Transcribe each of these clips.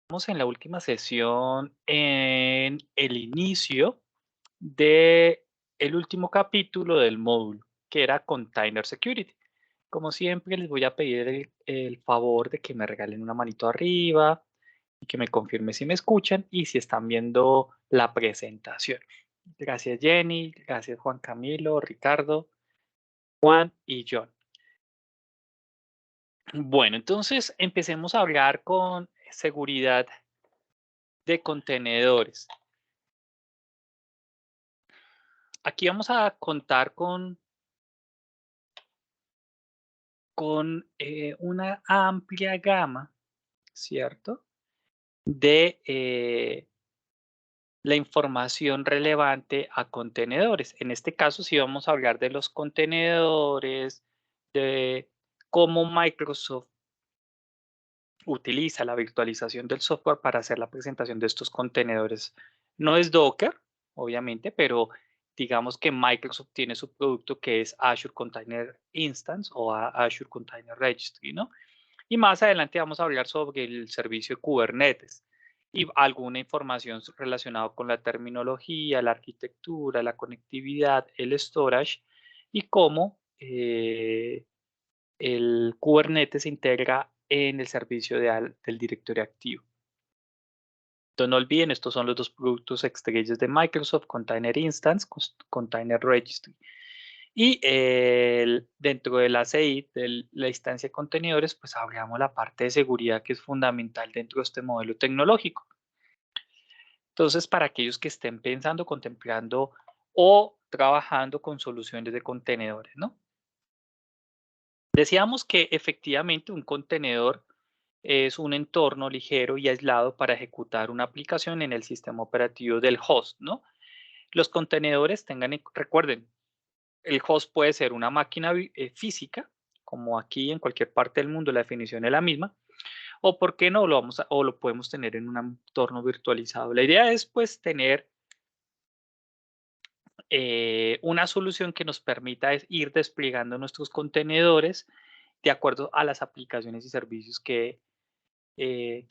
Estamos en la última sesión en el inicio de el último capítulo del módulo, que era Container Security. Como siempre, les voy a pedir el favor de que me regalen una manito arriba y que me confirme si me escuchan y si están viendo la presentación. Gracias Jenny, gracias Juan Camilo, Ricardo, Juan y John. Bueno, entonces empecemos a hablar con seguridad de contenedores. Aquí vamos a contar con una amplia gama, ¿cierto? De la información relevante a contenedores. En este caso, sí vamos a hablar de los contenedores, de cómo Microsoft utiliza la virtualización del software para hacer la presentación de estos contenedores. No es Docker, obviamente, pero digamos que Microsoft tiene su producto que es Azure Container Instance o Azure Container Registry, ¿no? Y más adelante vamos a hablar sobre el servicio de Kubernetes y alguna información relacionada con la terminología, la arquitectura, la conectividad, el storage y cómo el Kubernetes se integra en el servicio del directorio activo. Entonces no olviden, estos son los dos productos estrellas de Microsoft, Container Instance, Container Registry. Y dentro de la CI, de la instancia de contenedores, pues habríamos la parte de seguridad que es fundamental dentro de este modelo tecnológico. Entonces, para aquellos que estén pensando, contemplando o trabajando con soluciones de contenedores, ¿no? Decíamos que efectivamente un contenedor es un entorno ligero y aislado para ejecutar una aplicación en el sistema operativo del host, ¿no? Los contenedores recuerden, el host puede ser una máquina física, como aquí en cualquier parte del mundo la definición es la misma, o por qué no o lo podemos tener en un entorno virtualizado. La idea es pues tener una solución que nos permita ir desplegando nuestros contenedores de acuerdo a las aplicaciones y servicios que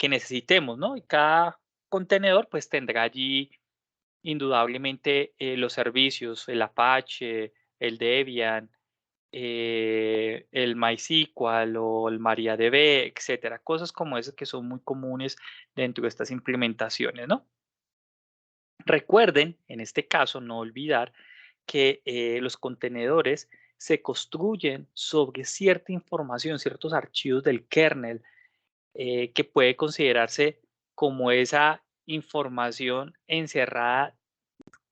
necesitemos, ¿no? Y cada contenedor pues tendrá allí indudablemente los servicios, el Apache, el Debian, el MySQL o el MariaDB, etcétera. Cosas como esas que son muy comunes dentro de estas implementaciones, ¿no? Recuerden, en este caso, no olvidar que los contenedores se construyen sobre cierta información, ciertos archivos del kernel, que puede considerarse como esa información encerrada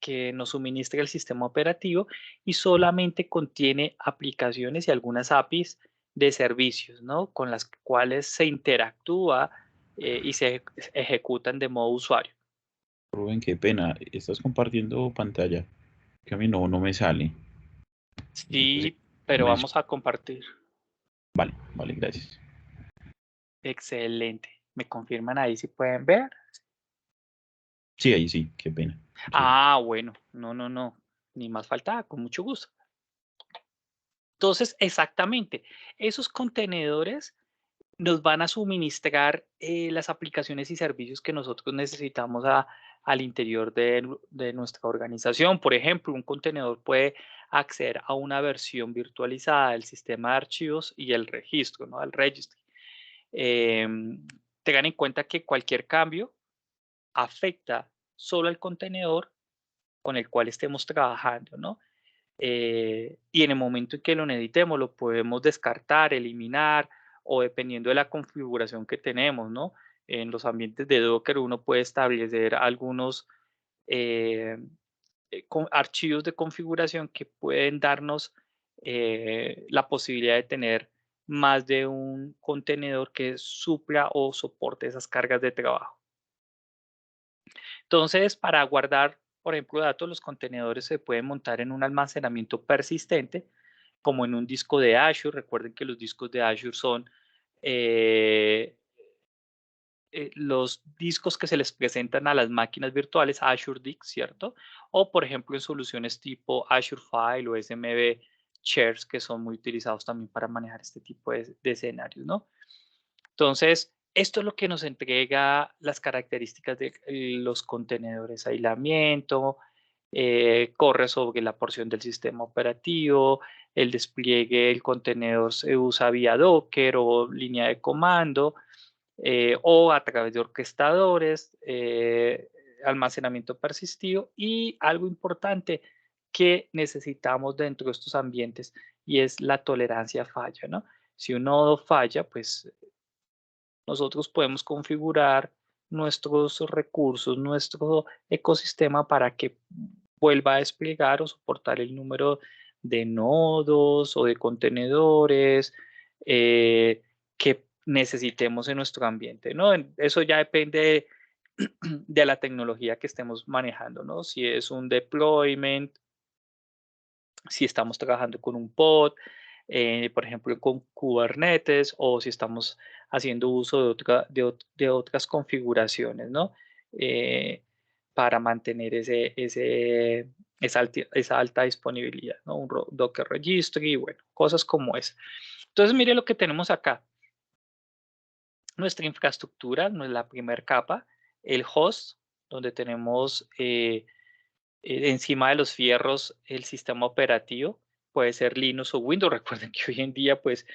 que nos suministra el sistema operativo y solamente contiene aplicaciones y algunas APIs de servicios, ¿no? Con las cuales se interactúa y se ejecutan de modo usuario. Rubén, qué pena, estás compartiendo pantalla, que a mí no me sale. No sé si Sí, pero me... vamos a compartir. Vale, vale, gracias. Excelente. ¿Me confirman ahí si pueden ver? Sí, ahí sí, qué pena. Muchas gracias. Ah, bueno, no, ni más faltaba, con mucho gusto. Entonces, exactamente, esos contenedores nos van a suministrar las aplicaciones y servicios que nosotros necesitamos al interior de nuestra organización. Por ejemplo, un contenedor puede acceder a una versión virtualizada del sistema de archivos y el registro, ¿no? El registry. Tengan en cuenta que cualquier cambio afecta solo al contenedor con el cual estemos trabajando, ¿no? Y en el momento en que lo necesitemos, lo podemos descartar, eliminar o dependiendo de la configuración que tenemos, ¿no? En los ambientes de Docker uno puede establecer algunos eh, archivos de configuración que pueden darnos la posibilidad de tener más de un contenedor que supla o soporte esas cargas de trabajo. Entonces, para guardar, por ejemplo, datos, los contenedores se pueden montar en un almacenamiento persistente, como en un disco de Azure. Recuerden que los discos de Azure son eh, los discos que se les presentan a las máquinas virtuales, Azure Disk, ¿cierto? O, por ejemplo, en soluciones tipo Azure File o SMB Shares, que son muy utilizados también para manejar este tipo de escenarios, ¿no? Entonces, Esto es lo que nos entrega las características de los contenedores: aislamiento, corre sobre la porción del sistema operativo, el despliegue del contenedor se usa vía Docker o línea de comando, o a través de orquestadores, almacenamiento persistido y algo importante que necesitamos dentro de estos ambientes, y es la tolerancia a falla, ¿no? Si un nodo falla, pues nosotros podemos configurar nuestros recursos, nuestro ecosistema para que vuelva a desplegar o soportar el número de nodos o de contenedores que necesitemos en nuestro ambiente, ¿no? Eso ya depende de la tecnología que estemos manejando, ¿no? Si es un deployment, si estamos trabajando con un pod, por ejemplo, con Kubernetes, o si estamos haciendo uso de otras configuraciones, ¿no? Eh, para mantener esa alta disponibilidad, ¿no? Un Docker Registry, y bueno, cosas como esa. Entonces, mire lo que tenemos acá. Nuestra infraestructura, la primera capa, el host, donde tenemos encima de los fierros el sistema operativo, puede ser Linux o Windows. Recuerden que hoy en día pues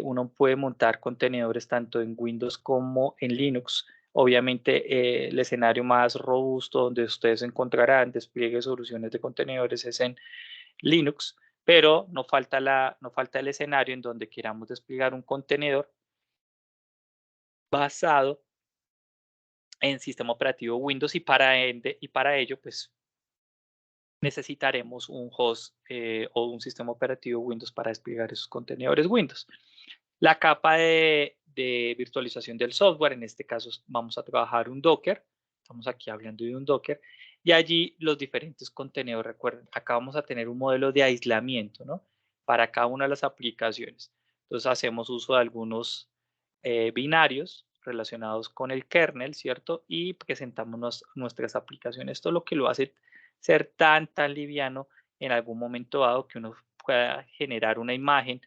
uno puede montar contenedores tanto en Windows como en Linux. Obviamente el escenario más robusto donde ustedes encontrarán despliegue de soluciones de contenedores es en Linux, pero no falta el escenario en donde queramos desplegar un contenedor basado en sistema operativo Windows, y para ello pues necesitaremos un host o un sistema operativo Windows para desplegar esos contenedores Windows. La capa de virtualización del software, en este caso vamos a trabajar un Docker, estamos aquí hablando de un Docker, y allí los diferentes contenedores. Recuerden, acá vamos a tener un modelo de aislamiento, ¿no? Para cada una de las aplicaciones. Entonces hacemos uso de algunos binarios relacionados con el kernel, ¿cierto? Y presentamos nuestras aplicaciones. Esto es lo que lo hace ser tan liviano en algún momento dado, que uno pueda generar una imagen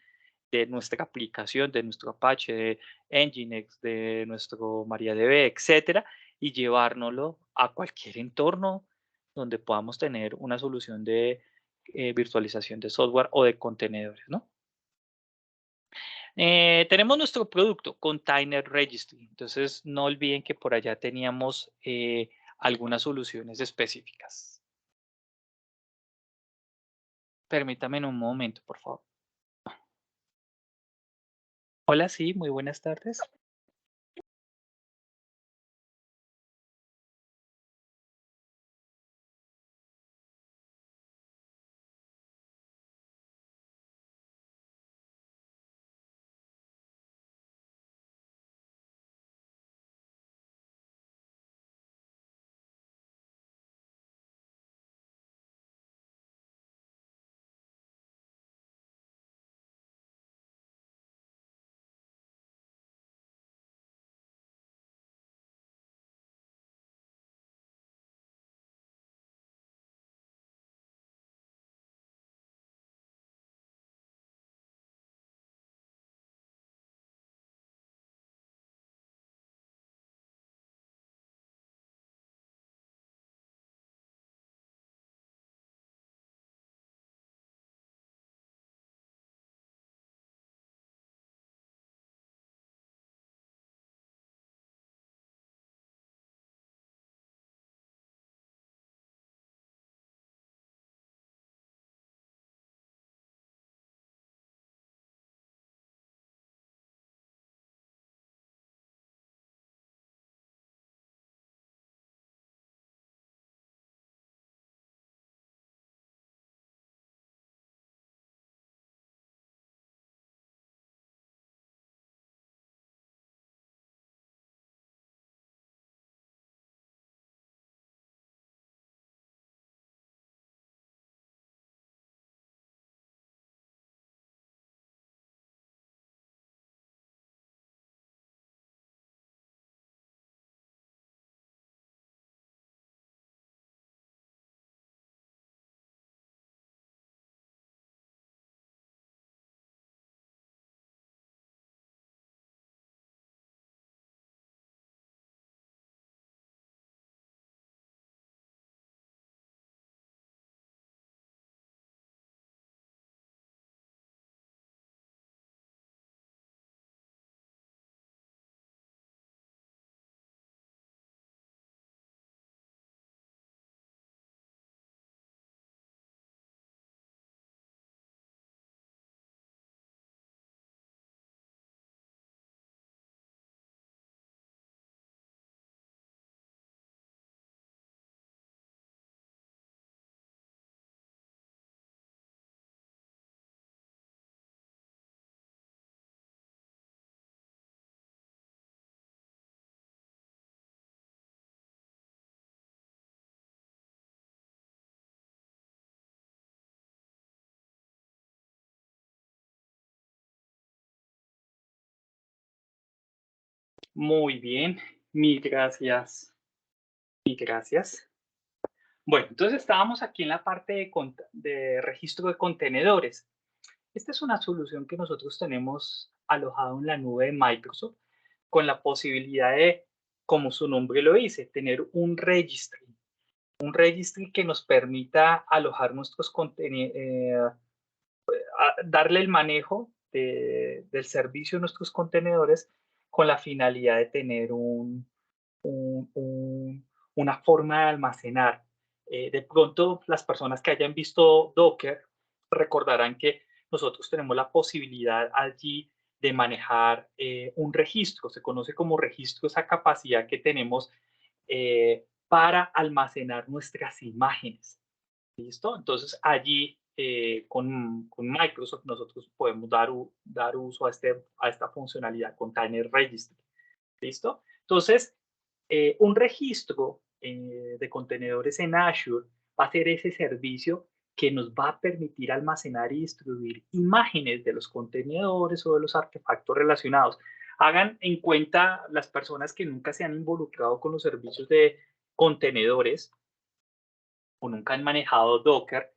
de nuestra aplicación, de nuestro Apache, de Nginx, de nuestro MariaDB, etcétera, y llevárnoslo a cualquier entorno donde podamos tener una solución de virtualización de software o de contenedores, ¿no? Tenemos nuestro producto, Container Registry. Entonces, no olviden que por allá teníamos algunas soluciones específicas. Permítame un momento, por favor. Hola, sí, muy buenas tardes. Muy bien, mil gracias. Mil gracias. Bueno, entonces estábamos aquí en la parte de registro de contenedores. Esta es una solución que nosotros tenemos alojado en la nube de Microsoft con la posibilidad de, como su nombre lo dice, tener un registry. Un registry que nos permita alojar nuestros contenidos, darle el manejo del servicio a nuestros contenedores con la finalidad de tener una forma de almacenar. De pronto, las personas que hayan visto Docker recordarán que nosotros tenemos la posibilidad allí de manejar un registro. Se conoce como registro esa capacidad que tenemos para almacenar nuestras imágenes. ¿Listo? Entonces, allí con Microsoft nosotros podemos dar uso a esta funcionalidad, Container Registry. ¿Listo? Entonces, un registro de contenedores en Azure va a ser ese servicio que nos va a permitir almacenar y distribuir imágenes de los contenedores o de los artefactos relacionados. Hagan en cuenta las personas que nunca se han involucrado con los servicios de contenedores o nunca han manejado Docker,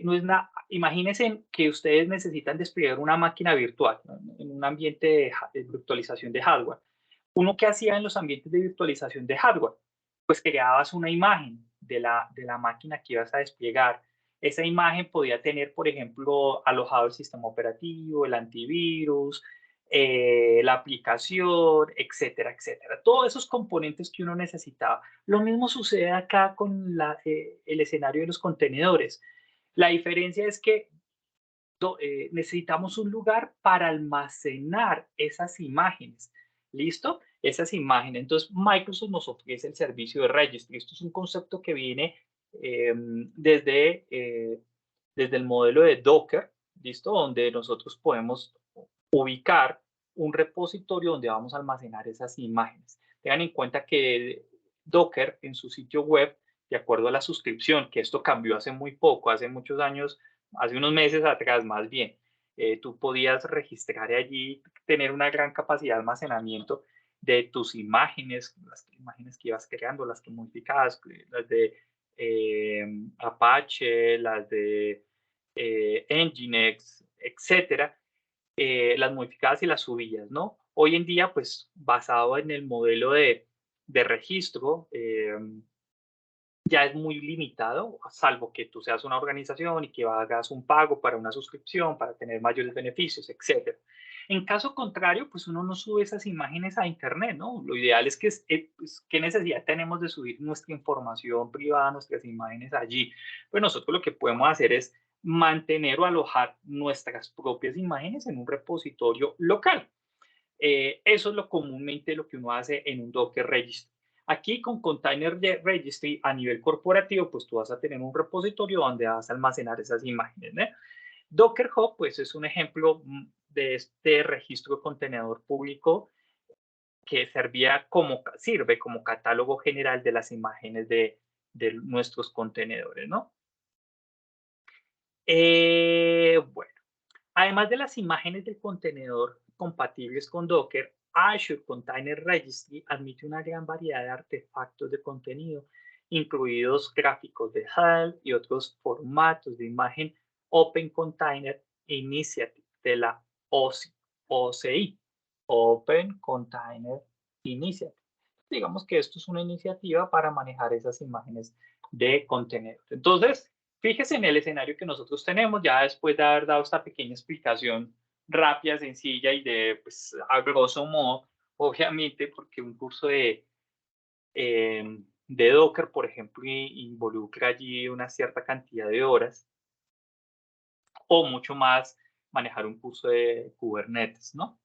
no es nada, imagínense que ustedes necesitan desplegar una máquina virtual, ¿no? En un ambiente de virtualización de hardware. Uno que hacía en los ambientes de virtualización de hardware, pues creabas una imagen de la máquina que ibas a desplegar. Esa imagen podía tener, por ejemplo, alojado el sistema operativo, el antivirus, la aplicación, etcétera, etcétera. Todos esos componentes que uno necesitaba. Lo mismo sucede acá con el escenario de los contenedores. La diferencia es que necesitamos un lugar para almacenar esas imágenes. ¿Listo? Esas imágenes. Entonces, Microsoft nos ofrece el servicio de registry. Esto es un concepto que viene desde el modelo de Docker, ¿listo? Donde nosotros podemos ubicar un repositorio donde vamos a almacenar esas imágenes. Tengan en cuenta que Docker en su sitio web, de acuerdo a la suscripción, que esto cambió hace muy poco, hace muchos años, hace unos meses atrás más bien, tú podías registrar allí, tener una gran capacidad de almacenamiento de tus imágenes, las imágenes que ibas creando, las que modificabas, las de Apache, las de Nginx, etcétera, las modificadas y las subías, ¿no? Hoy en día, pues basado en el modelo de registro, ya es muy limitado, salvo que tú seas una organización y que hagas un pago para una suscripción, para tener mayores beneficios, etc. En caso contrario, pues uno no sube esas imágenes a Internet, ¿no? Lo ideal es que, pues, ¿qué necesidad tenemos de subir nuestra información privada, nuestras imágenes allí? Pues nosotros lo que podemos hacer es mantener o alojar nuestras propias imágenes en un repositorio local. Eso es comúnmente lo que uno hace en un Docker Registry. Aquí con Container Registry a nivel corporativo, pues tú vas a tener un repositorio donde vas a almacenar esas imágenes, ¿no? Docker Hub, pues es un ejemplo de este registro de contenedor público que sirve como catálogo general de las imágenes de nuestros contenedores, ¿no? Bueno, además de las imágenes del contenedor compatibles con Docker, Azure Container Registry admite una gran variedad de artefactos de contenido, incluidos gráficos de HAL y otros formatos de imagen Open Container Initiative de la OCI, Open Container Initiative. Digamos que esto es una iniciativa para manejar esas imágenes de contenedor. Entonces, fíjese en el escenario que nosotros tenemos, ya después de haber dado esta pequeña explicación rápida, sencilla y pues, a grosso modo, obviamente, porque un curso de Docker, por ejemplo, involucra allí una cierta cantidad de horas, o mucho más manejar un curso de Kubernetes, ¿no?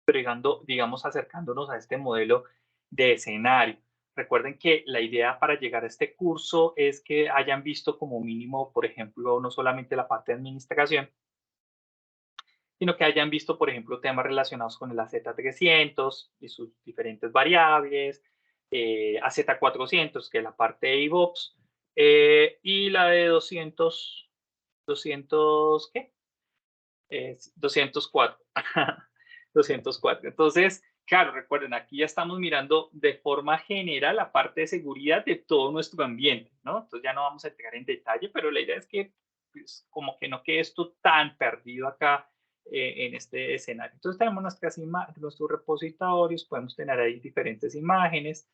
Pero digamos, acercándonos a este modelo de escenario. Recuerden que la idea para llegar a este curso es que hayan visto como mínimo, por ejemplo, no solamente la parte de administración, sino que hayan visto, por ejemplo, temas relacionados con el AZ300 y sus diferentes variables, AZ400, que es la parte de DevOps, y la de 200, ¿qué? 204. 204. Entonces, Claro, recuerden, aquí ya estamos mirando de forma general la parte de seguridad de todo nuestro ambiente, ¿no? Entonces ya no vamos a entrar en detalle, pero la idea es que pues, como que no quede esto tan perdido acá en este escenario. Entonces tenemos nuestros repositorios, podemos tener ahí diferentes imágenes.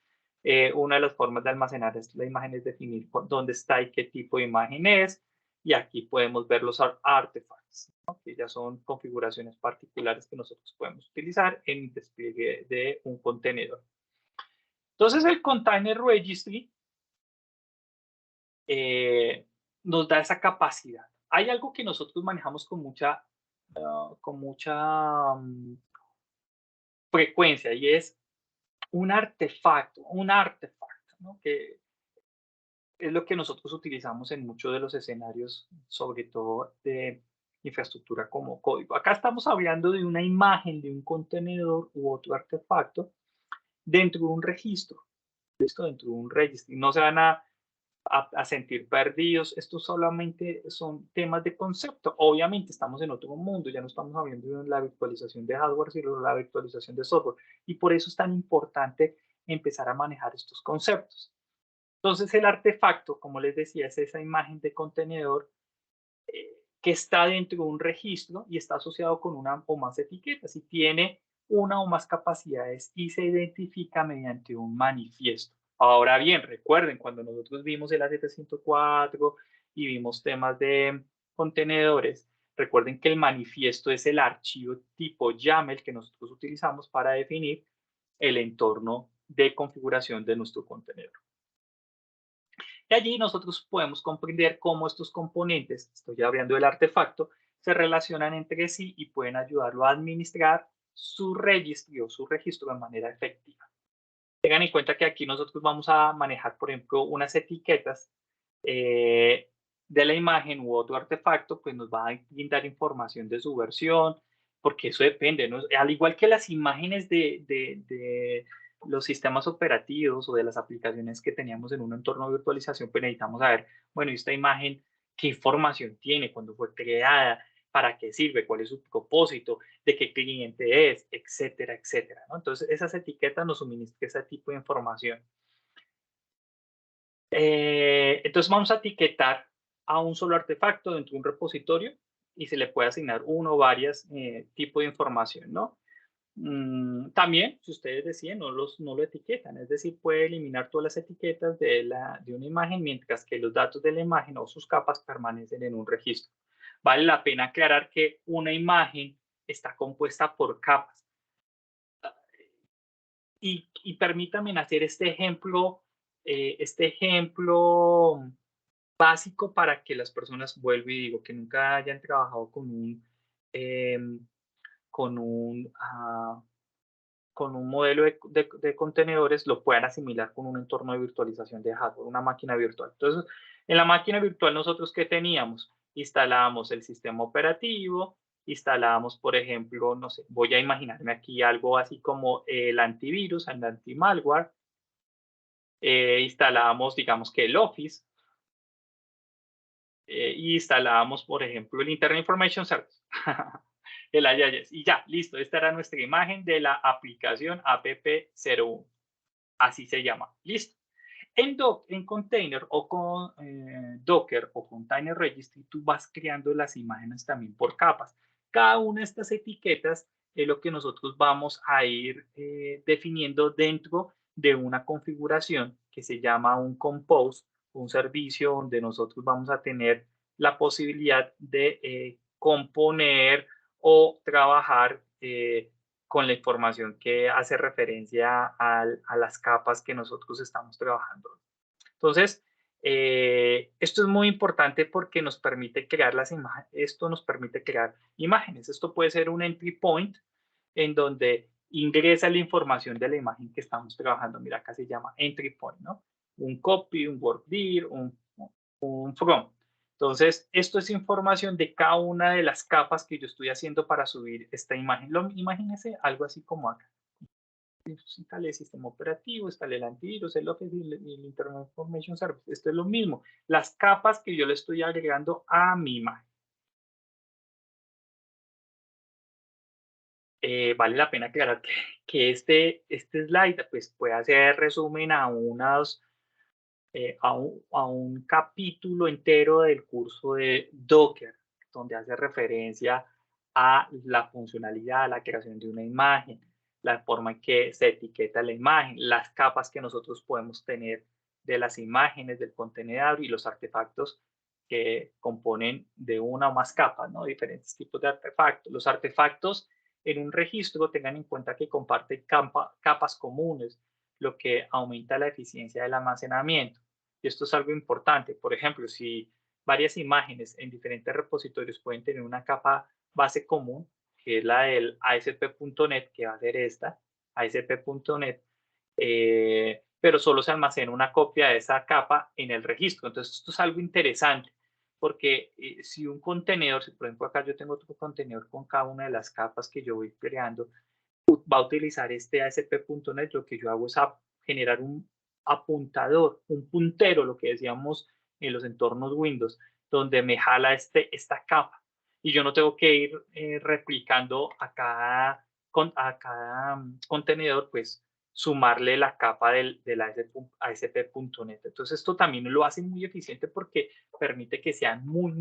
Una de las formas de almacenar la imagen es definir dónde está y qué tipo de imagen es. Y aquí podemos ver los artefacts, ¿no? Que ya son configuraciones particulares que nosotros podemos utilizar en el despliegue de un contenedor. Entonces, el Container Registry nos da esa capacidad. Hay algo que nosotros manejamos con mucha frecuencia y es un artefacto, ¿no? Que es lo que nosotros utilizamos en muchos de los escenarios, sobre todo de infraestructura como código. Acá estamos hablando de una imagen de un contenedor u otro artefacto dentro de un registro, esto dentro de un registro. No se van a sentir perdidos. Estos solamente son temas de concepto. Obviamente estamos en otro mundo, ya no estamos hablando de la virtualización de hardware, sino de la virtualización de software. Y por eso es tan importante empezar a manejar estos conceptos. Entonces el artefacto, como les decía, es esa imagen de contenedor que está dentro de un registro y está asociado con una o más etiquetas y tiene una o más capacidades y se identifica mediante un manifiesto. Ahora bien, recuerden, cuando nosotros vimos el AZ104 y vimos temas de contenedores, recuerden que el manifiesto es el archivo tipo YAML que nosotros utilizamos para definir el entorno de configuración de nuestro contenedor. Y allí nosotros podemos comprender cómo estos componentes, estoy hablando del artefacto, se relacionan entre sí y pueden ayudarlo a administrar su registro o su registro de manera efectiva. Tengan en cuenta que aquí nosotros vamos a manejar, por ejemplo, unas etiquetas de la imagen u otro artefacto, pues nos va a brindar información de su versión, porque eso depende, ¿no? Al igual que las imágenes de los sistemas operativos o de las aplicaciones que teníamos en un entorno de virtualización, pues necesitamos saber, bueno, esta imagen, qué información tiene, cuándo fue creada, para qué sirve, cuál es su propósito, de qué cliente es, etcétera, etcétera, ¿no? Entonces, esas etiquetas nos suministran ese tipo de información. Entonces, vamos a etiquetar a un solo artefacto dentro de un repositorio y se le puede asignar uno o varios tipos de información, ¿no? También, si ustedes deciden, no lo etiquetan, es decir, puede eliminar todas las etiquetas de una imagen, mientras que los datos de la imagen o sus capas permanecen en un registro. Vale la pena aclarar que una imagen está compuesta por capas. Y permítanme hacer este ejemplo básico para que las personas, vuelvo y digo, que nunca hayan trabajado em, con un, ah, con un modelo de contenedores, lo puedan asimilar con un entorno de virtualización de hardware, una máquina virtual. Entonces, en la máquina virtual nosotros, ¿qué teníamos? Instalábamos el sistema operativo, instalábamos, por ejemplo, no sé, voy a imaginarme aquí algo así como el antivirus, el anti-malware, instalábamos, digamos que el Office, y instalábamos, por ejemplo, el Internet Information Service, el IIS, y ya, listo, esta era nuestra imagen de la aplicación app01, así se llama, listo. En Container o con Docker o Container Registry, tú vas creando las imágenes también por capas. Cada una de estas etiquetas es lo que nosotros vamos a ir definiendo dentro de una configuración que se llama un compose, un servicio donde nosotros vamos a tener la posibilidad de componer o trabajar con la información que hace referencia a las capas que nosotros estamos trabajando. Entonces, esto es muy importante porque nos permite crear las imágenes. Esto nos permite crear imágenes. Esto puede ser un entry point en donde ingresa la información de la imagen que estamos trabajando. Mira, acá se llama entry point, ¿no? Un copy, un work dir, un from. Entonces, esto es información de cada una de las capas que yo estoy haciendo para subir esta imagen. Imagínense algo así como acá. Instale el sistema operativo, instale el antivirus, el Office y el Internet Information Service. Esto es lo mismo. Las capas que yo le estoy agregando a mi imagen. vale la pena aclarar que este slide pues, puede hacer resumen a a un capítulo entero del curso de Docker, donde hace referencia a la funcionalidad, la creación de una imagen, la forma en que se etiqueta la imagen, las capas que nosotros podemos tener de las imágenes del contenedor y los artefactos que componen de una o más capas, ¿no? Diferentes tipos de artefactos. Los artefactos en un registro tengan en cuenta que comparten capas comunes, lo que aumenta la eficiencia del almacenamiento. Y esto es algo importante. Por ejemplo, si varias imágenes en diferentes repositorios pueden tener una capa base común, que es la del ASP.NET, que va a ser esta, ASP.NET, pero solo se almacena una copia de esa capa en el registro. Entonces, esto es algo interesante, porque si un contenedor, si por ejemplo acá yo tengo otro contenedor con cada una de las capas que yo voy creando, va a utilizar este ASP.NET, lo que yo hago es generar un apuntador, un puntero, lo que decíamos en los entornos Windows, donde me jala esta capa. Y yo no tengo que ir replicando a cada contenedor, pues sumarle la capa del ASP.NET. Entonces esto también lo hace muy eficiente porque permite que sean muy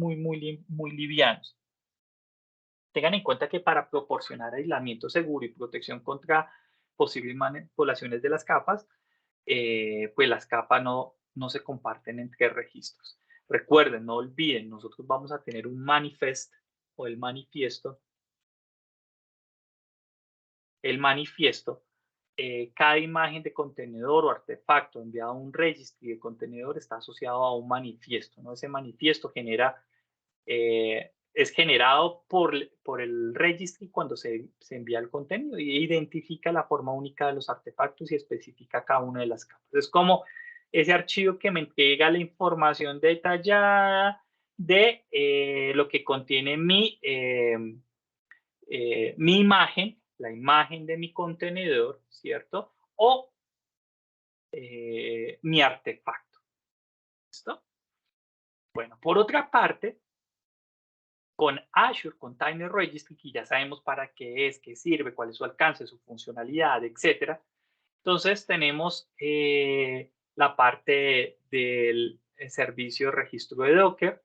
livianos. Tengan en cuenta que para proporcionar aislamiento seguro y protección contra posibles manipulaciones de las capas, pues las capas no se comparten entre registros. Recuerden, no olviden, nosotros vamos a tener un manifest o el manifiesto. El manifiesto, cada imagen de contenedor o artefacto enviado a un registry de contenedor está asociado a un manifiesto, ¿no? Ese manifiesto es generado por el registry cuando se envía el contenido y identifica la forma única de los artefactos y especifica cada una de las capas. Es como ese archivo que me entrega la información detallada de lo que contiene mi imagen, la imagen de mi contenedor, ¿cierto? O mi artefacto. ¿Listo? Bueno, por otra parte, con Azure Container Registry, que ya sabemos para qué es, qué sirve, cuál es su alcance, su funcionalidad, etcétera. Entonces tenemos la parte del servicio de registro de Docker,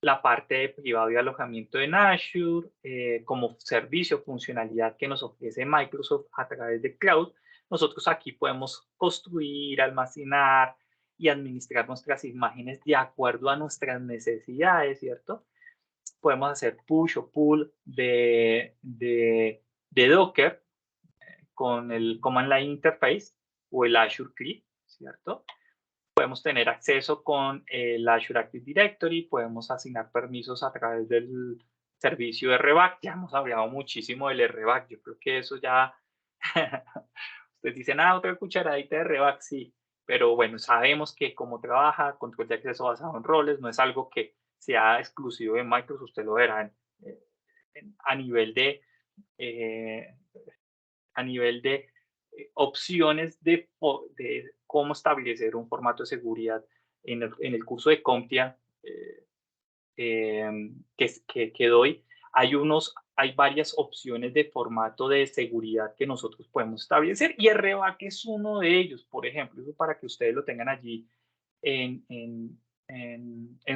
la parte de privado y alojamiento en Azure, como servicio, funcionalidad que nos ofrece Microsoft a través de Cloud. Nosotros aquí podemos construir, almacenar y administrar nuestras imágenes de acuerdo a nuestras necesidades, ¿cierto? Podemos hacer push o pull de Docker con el Command Line Interface o el Azure CLI, ¿cierto? Podemos tener acceso con el Azure Active Directory, podemos asignar permisos a través del servicio RBAC. Ya hemos hablado muchísimo del RBAC, yo creo que eso ya, ustedes dicen, otra cucharadita de RBAC, sí, pero bueno, sabemos que cómo trabaja, control de acceso basado en roles, no es algo que sea exclusivo de Microsoft, usted lo verá a nivel de eh, opciones de cómo establecer un formato de seguridad en el curso de CompTIA que doy. Hay varias opciones de formato de seguridad que nosotros podemos establecer y RBAC es uno de ellos, por ejemplo, eso para que ustedes lo tengan allí en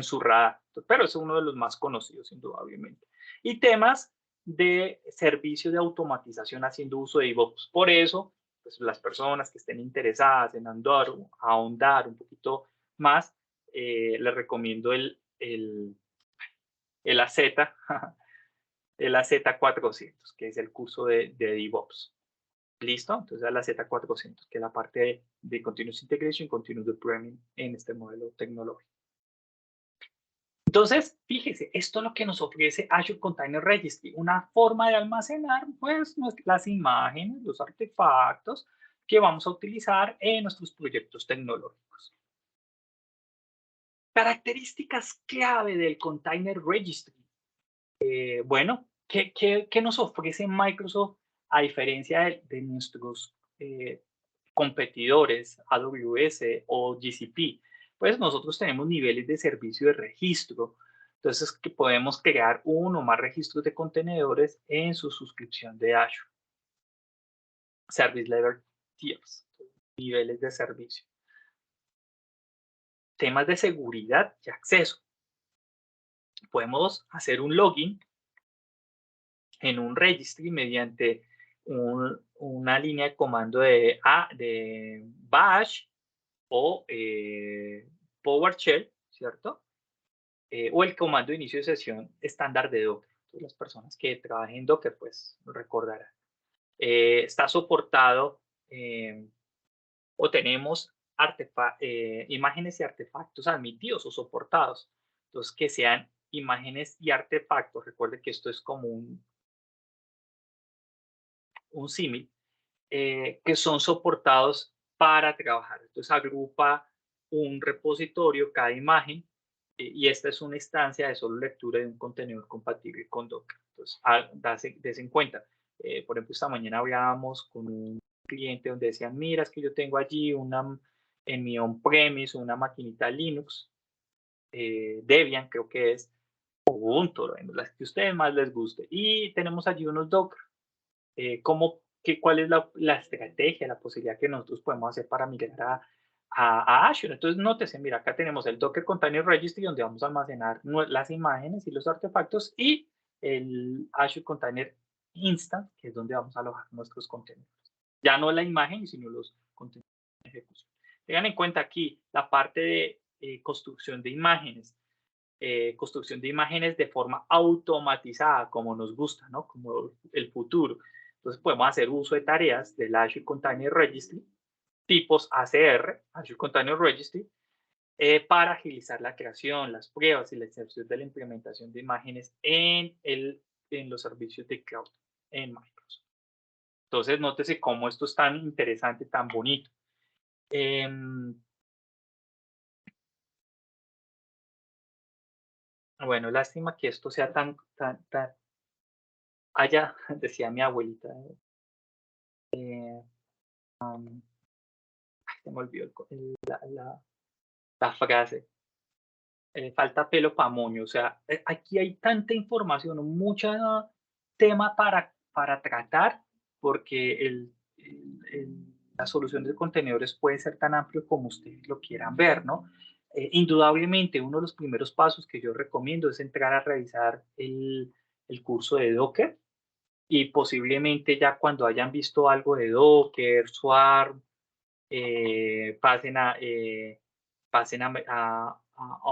su radar, pero es uno de los más conocidos, indudablemente. Y temas de servicios de automatización haciendo uso de DevOps. Por eso, pues, las personas que estén interesadas en ahondar un poquito más, les recomiendo el AZ, el AZ400, que es el curso de DevOps. ¿Listo? Entonces la Z400, que es la parte de Continuous Integration, Continuous Deployment en este modelo tecnológico. Entonces, fíjese, esto es lo que nos ofrece Azure Container Registry, una forma de almacenar pues las imágenes, los artefactos que vamos a utilizar en nuestros proyectos tecnológicos. Características clave del Container Registry. Bueno, ¿qué nos ofrece Microsoft a diferencia de nuestros competidores, AWS o GCP? Pues nosotros tenemos niveles de servicio de registro Entonces, que podemos crear uno o más registros de contenedores en su suscripción de Azure. Service Level Tiers, niveles de servicio. Temas de seguridad y acceso. Podemos hacer un login en un registry mediante una línea de comando de bash o PowerShell, ¿cierto? O el comando de inicio de sesión estándar de Docker. Entonces, las personas que trabajen en Docker, pues recordarán. Está soportado o tenemos imágenes y artefactos admitidos o soportados. Entonces, que sean imágenes y artefactos. Recuerde que esto es como un símil, que son soportados para trabajar. Entonces, agrupa un repositorio, cada imagen, y esta es una instancia de solo lectura de un contenedor compatible con Docker. Entonces, dese en cuenta. Por ejemplo, esta mañana hablábamos con un cliente donde decían, mira, es que yo tengo allí en mi on-premise una maquinita Linux, Debian creo que es, Ubuntu, las que a ustedes más les guste, y tenemos allí unos Docker. ¿Cuál es la estrategia, la posibilidad que nosotros podemos hacer para migrar a Azure? Entonces, nótese, mira, acá tenemos el Docker Container Registry, donde vamos a almacenar las imágenes y los artefactos, y el Azure Container Instance, que es donde vamos a alojar nuestros contenedores. Ya no la imagen, sino los contenedores de ejecución. Tengan en cuenta aquí la parte de construcción de imágenes. Construcción de imágenes de forma automatizada, como nos gusta, ¿no? Como el futuro. Entonces podemos hacer uso de tareas del Azure Container Registry, tipos ACR, Azure Container Registry, para agilizar la creación, las pruebas y la excepción de la implementación de imágenes en los servicios de cloud en Microsoft. Entonces, nótese cómo esto es tan interesante, tan bonito. Bueno, lástima que esto sea tan allá, decía mi abuelita, se me olvidó la frase, falta pelo para moño, o sea, aquí hay tanta información, mucho tema para tratar, porque la solución de contenedores puede ser tan amplio como ustedes lo quieran ver, ¿no? Indudablemente, uno de los primeros pasos que yo recomiendo es entrar a revisar el curso de Docker, y posiblemente ya cuando hayan visto algo de Docker, Swarm, pasen a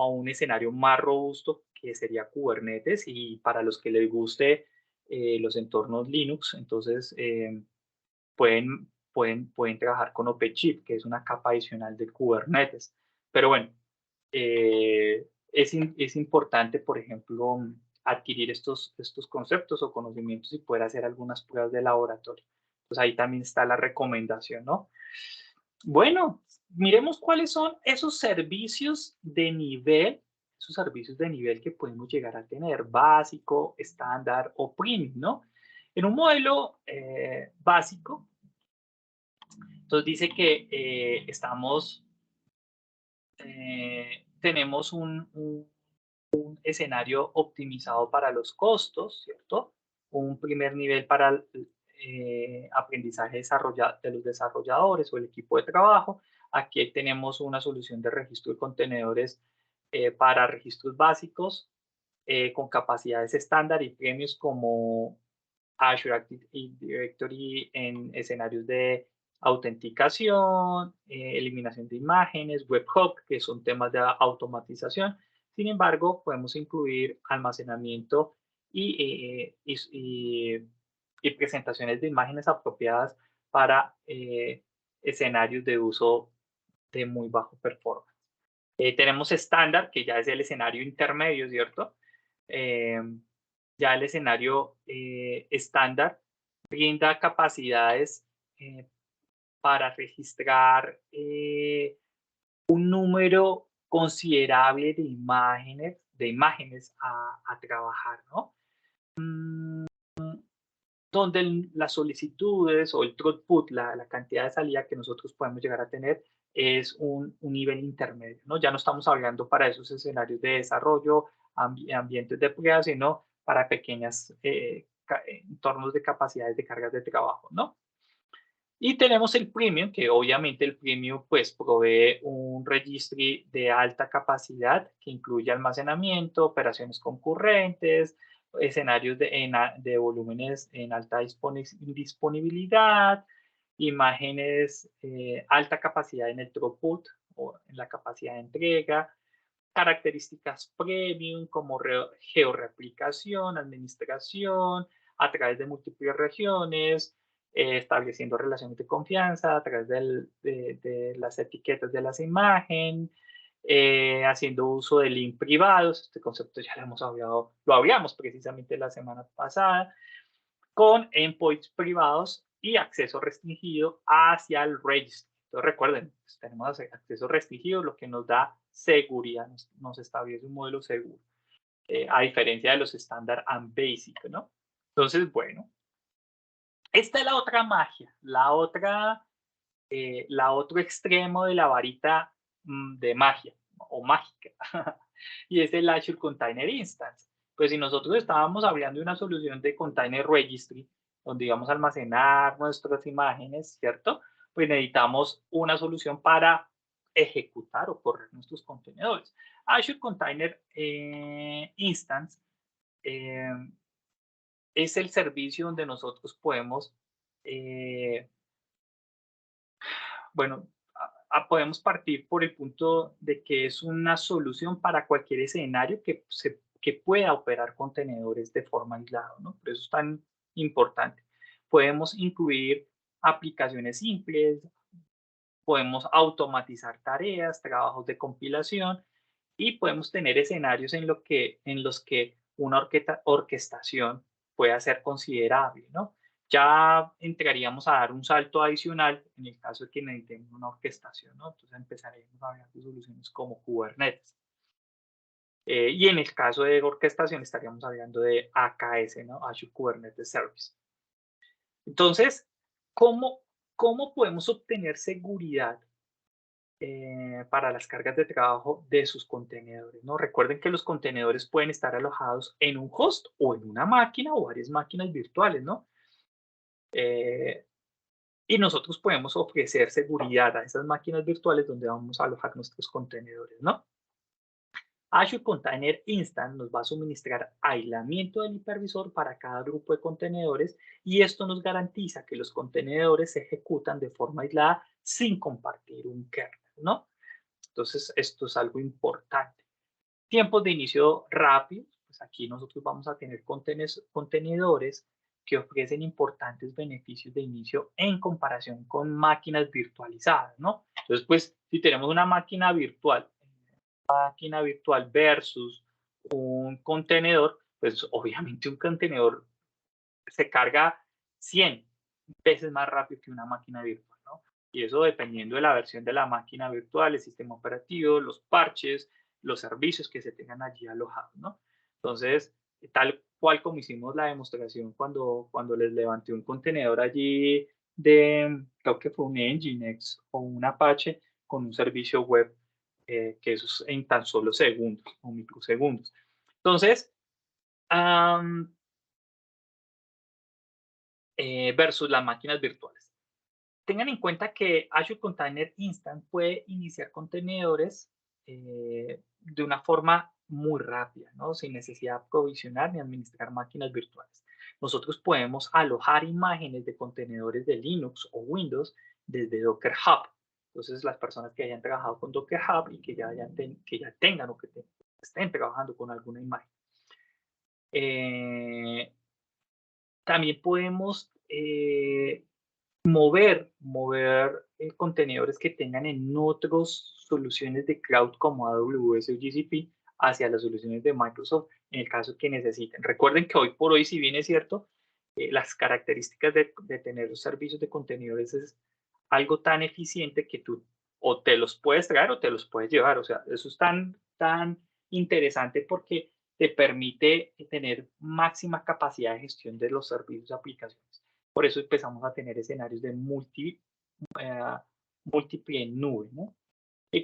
un escenario más robusto que sería Kubernetes, y para los que les guste los entornos Linux, entonces pueden trabajar con OpenShift, que es una capa adicional de Kubernetes. Pero bueno, es importante, por ejemplo, adquirir estos conceptos o conocimientos y poder hacer algunas pruebas de laboratorio. Pues ahí también está la recomendación, ¿no? Bueno, miremos cuáles son esos servicios de nivel que podemos llegar a tener, básico, estándar o premium, ¿no? En un modelo básico, entonces dice que tenemos un escenario optimizado para los costos, ¿cierto? Un primer nivel para el aprendizaje de los desarrolladores o el equipo de trabajo. Aquí tenemos una solución de registro de contenedores para registros básicos con capacidades estándar y premios como Azure Active Directory en escenarios de autenticación, eliminación de imágenes, webhook, que son temas de automatización. Sin embargo, podemos incluir almacenamiento y presentaciones de imágenes apropiadas para escenarios de uso de muy bajo performance. Tenemos estándar, que ya es el escenario intermedio, ¿cierto? Ya el escenario estándar brinda capacidades para registrar un número considerable de imágenes a trabajar, ¿no? Donde las solicitudes o el throughput, la cantidad de salida que nosotros podemos llegar a tener, es un nivel intermedio, ¿no? Ya no estamos hablando para esos escenarios de desarrollo ambientes de prueba, sino para pequeños entornos de capacidades de cargas de trabajo, ¿no? Y tenemos el Premium, que obviamente el Premium pues provee un registry de alta capacidad que incluye almacenamiento, operaciones concurrentes, escenarios de volúmenes en alta disponibilidad, imágenes, alta capacidad en el throughput o en la capacidad de entrega, características premium como georreplicación, administración, a través de múltiples regiones, estableciendo relaciones de confianza a través de las etiquetas de las imágenes, haciendo uso de link privados. Este concepto ya lo hemos hablado, lo hablamos precisamente la semana pasada, con endpoints privados y acceso restringido hacia el registry. Entonces recuerden, pues, tenemos acceso restringido, lo que nos da seguridad, nos establece un modelo seguro, a diferencia de los estándar and basic, ¿no? Entonces, bueno, esta es la otra magia, otro extremo de la varita de magia o mágica, y es el Azure Container Instance. Pues si nosotros estábamos hablando de una solución de Container Registry, donde íbamos a almacenar nuestras imágenes, ¿cierto? Pues necesitamos una solución para ejecutar o correr nuestros contenedores. Azure Container Instance eh, es el servicio donde nosotros podemos bueno, podemos partir por el punto de que es una solución para cualquier escenario que pueda operar contenedores de forma aislada, ¿no? Por eso es tan importante. Podemos incluir aplicaciones simples, podemos automatizar tareas, trabajos de compilación y podemos tener escenarios en los que una orquestación pueda ser considerable, ¿no? Ya entraríamos a dar un salto adicional en el caso de que necesitemos una orquestación, ¿no? Entonces empezaremos a hablar de soluciones como Kubernetes. Y en el caso de orquestación estaríamos hablando de AKS, ¿no? Azure Kubernetes Service. Entonces, ¿cómo podemos obtener seguridad para las cargas de trabajo de sus contenedores, ¿no? Recuerden que los contenedores pueden estar alojados en un host o en una máquina o varias máquinas virtuales, ¿no? Y nosotros podemos ofrecer seguridad a esas máquinas virtuales donde vamos a alojar nuestros contenedores, ¿no? Azure Container Instance nos va a suministrar aislamiento del hipervisor para cada grupo de contenedores y esto nos garantiza que los contenedores se ejecutan de forma aislada sin compartir un kernel, ¿no? Entonces, esto es algo importante. Tiempos de inicio rápidos, pues aquí nosotros vamos a tener contenedores que ofrecen importantes beneficios de inicio en comparación con máquinas virtualizadas, ¿no? Entonces, pues, si tenemos una máquina virtual versus un contenedor, pues obviamente un contenedor se carga 100 veces más rápido que una máquina virtual, ¿no? Y eso dependiendo de la versión de la máquina virtual, el sistema operativo, los parches, los servicios que se tengan allí alojados, ¿no? Entonces, tal cual como hicimos la demostración cuando les levanté un contenedor allí creo que fue un Nginx o un Apache con un servicio web, que eso es en tan solo segundos o microsegundos. Entonces, versus las máquinas virtuales. Tengan en cuenta que Azure Container Instance puede iniciar contenedores de una forma muy rápida, ¿no? Sin necesidad de provisionar ni administrar máquinas virtuales. Nosotros podemos alojar imágenes de contenedores de Linux o Windows desde Docker Hub. Entonces, las personas que hayan trabajado con Docker Hub y que ya tengan o que estén trabajando con alguna imagen. También podemos mover contenedores que tengan en otras soluciones de cloud como AWS o GCP hacia las soluciones de Microsoft en el caso que necesiten. Recuerden que hoy por hoy, si bien es cierto, las características de tener los servicios de contenedores es algo tan eficiente que tú o te los puedes traer o te los puedes llevar. O sea, eso es tan interesante porque te permite tener máxima capacidad de gestión de los servicios y aplicaciones. Por eso empezamos a tener escenarios de múltiple en nube, ¿no?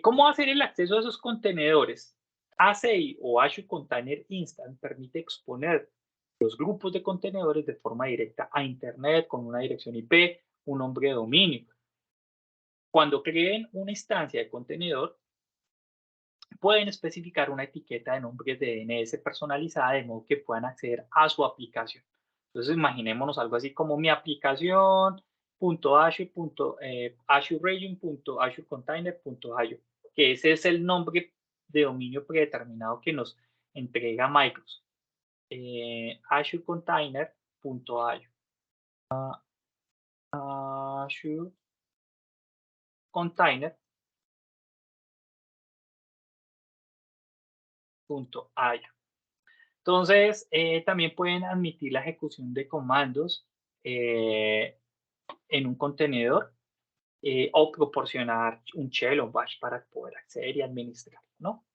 ¿Cómo hacer el acceso a esos contenedores? ACI o Azure Container Instance permite exponer los grupos de contenedores de forma directa a Internet con una dirección IP, un nombre de dominio. Cuando creen una instancia de contenedor, pueden especificar una etiqueta de nombre de DNS personalizada de modo que puedan acceder a su aplicación. Entonces, imaginémonos algo así como mi aplicación .azure.azureregion.azurecontainer.azure, que ese es el nombre de dominio predeterminado que nos entrega Microsoft. azurecontainer.azure. Azure Container Entonces, también pueden admitir la ejecución de comandos en un contenedor o proporcionar un shell o bash para poder acceder y administrar, ¿no?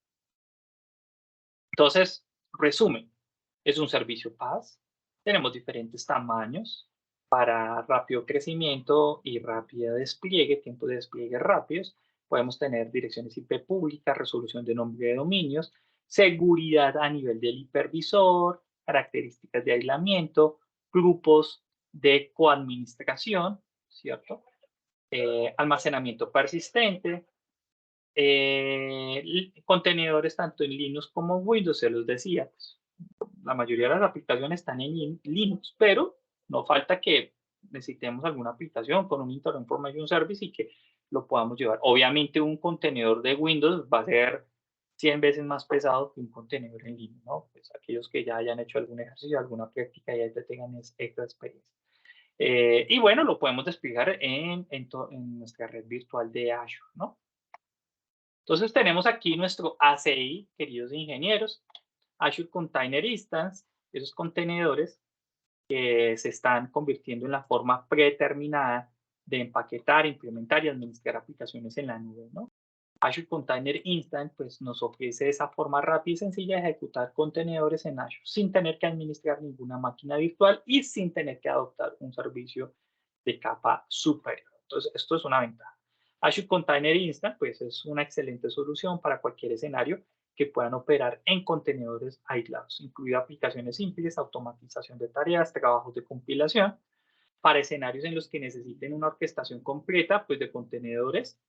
Entonces, resumen, es un servicio PaaS, tenemos diferentes tamaños para rápido crecimiento y rápido despliegue, tiempos de despliegue rápidos. Podemos tener direcciones IP públicas, resolución de nombre de dominios, seguridad a nivel del hipervisor, características de aislamiento, grupos de coadministración, ¿cierto? Almacenamiento persistente, contenedores tanto en Linux como en Windows, se los decía, pues, la mayoría de las aplicaciones están en Linux, pero no falta que necesitemos alguna aplicación con un Internet Information Service y que lo podamos llevar. Obviamente un contenedor de Windows va a ser 100 veces más pesado que un contenedor en Linux, ¿no? Pues aquellos que ya hayan hecho algún ejercicio, alguna práctica y ya tengan esta experiencia. Y bueno, lo podemos desplegar en nuestra red virtual de Azure, ¿no? Entonces tenemos aquí nuestro ACI, queridos ingenieros, Azure Container Instance, esos contenedores que se están convirtiendo en la forma predeterminada de empaquetar, implementar y administrar aplicaciones en la nube, ¿no? Azure Container Instance pues, nos ofrece esa forma rápida y sencilla de ejecutar contenedores en Azure sin tener que administrar ninguna máquina virtual y sin tener que adoptar un servicio de capa superior. Entonces, esto es una ventaja. Azure Container Instance pues, es una excelente solución para cualquier escenario que puedan operar en contenedores aislados, incluido aplicaciones simples, automatización de tareas, trabajos de compilación, para escenarios en los que necesiten una orquestación completa pues, de contenedores,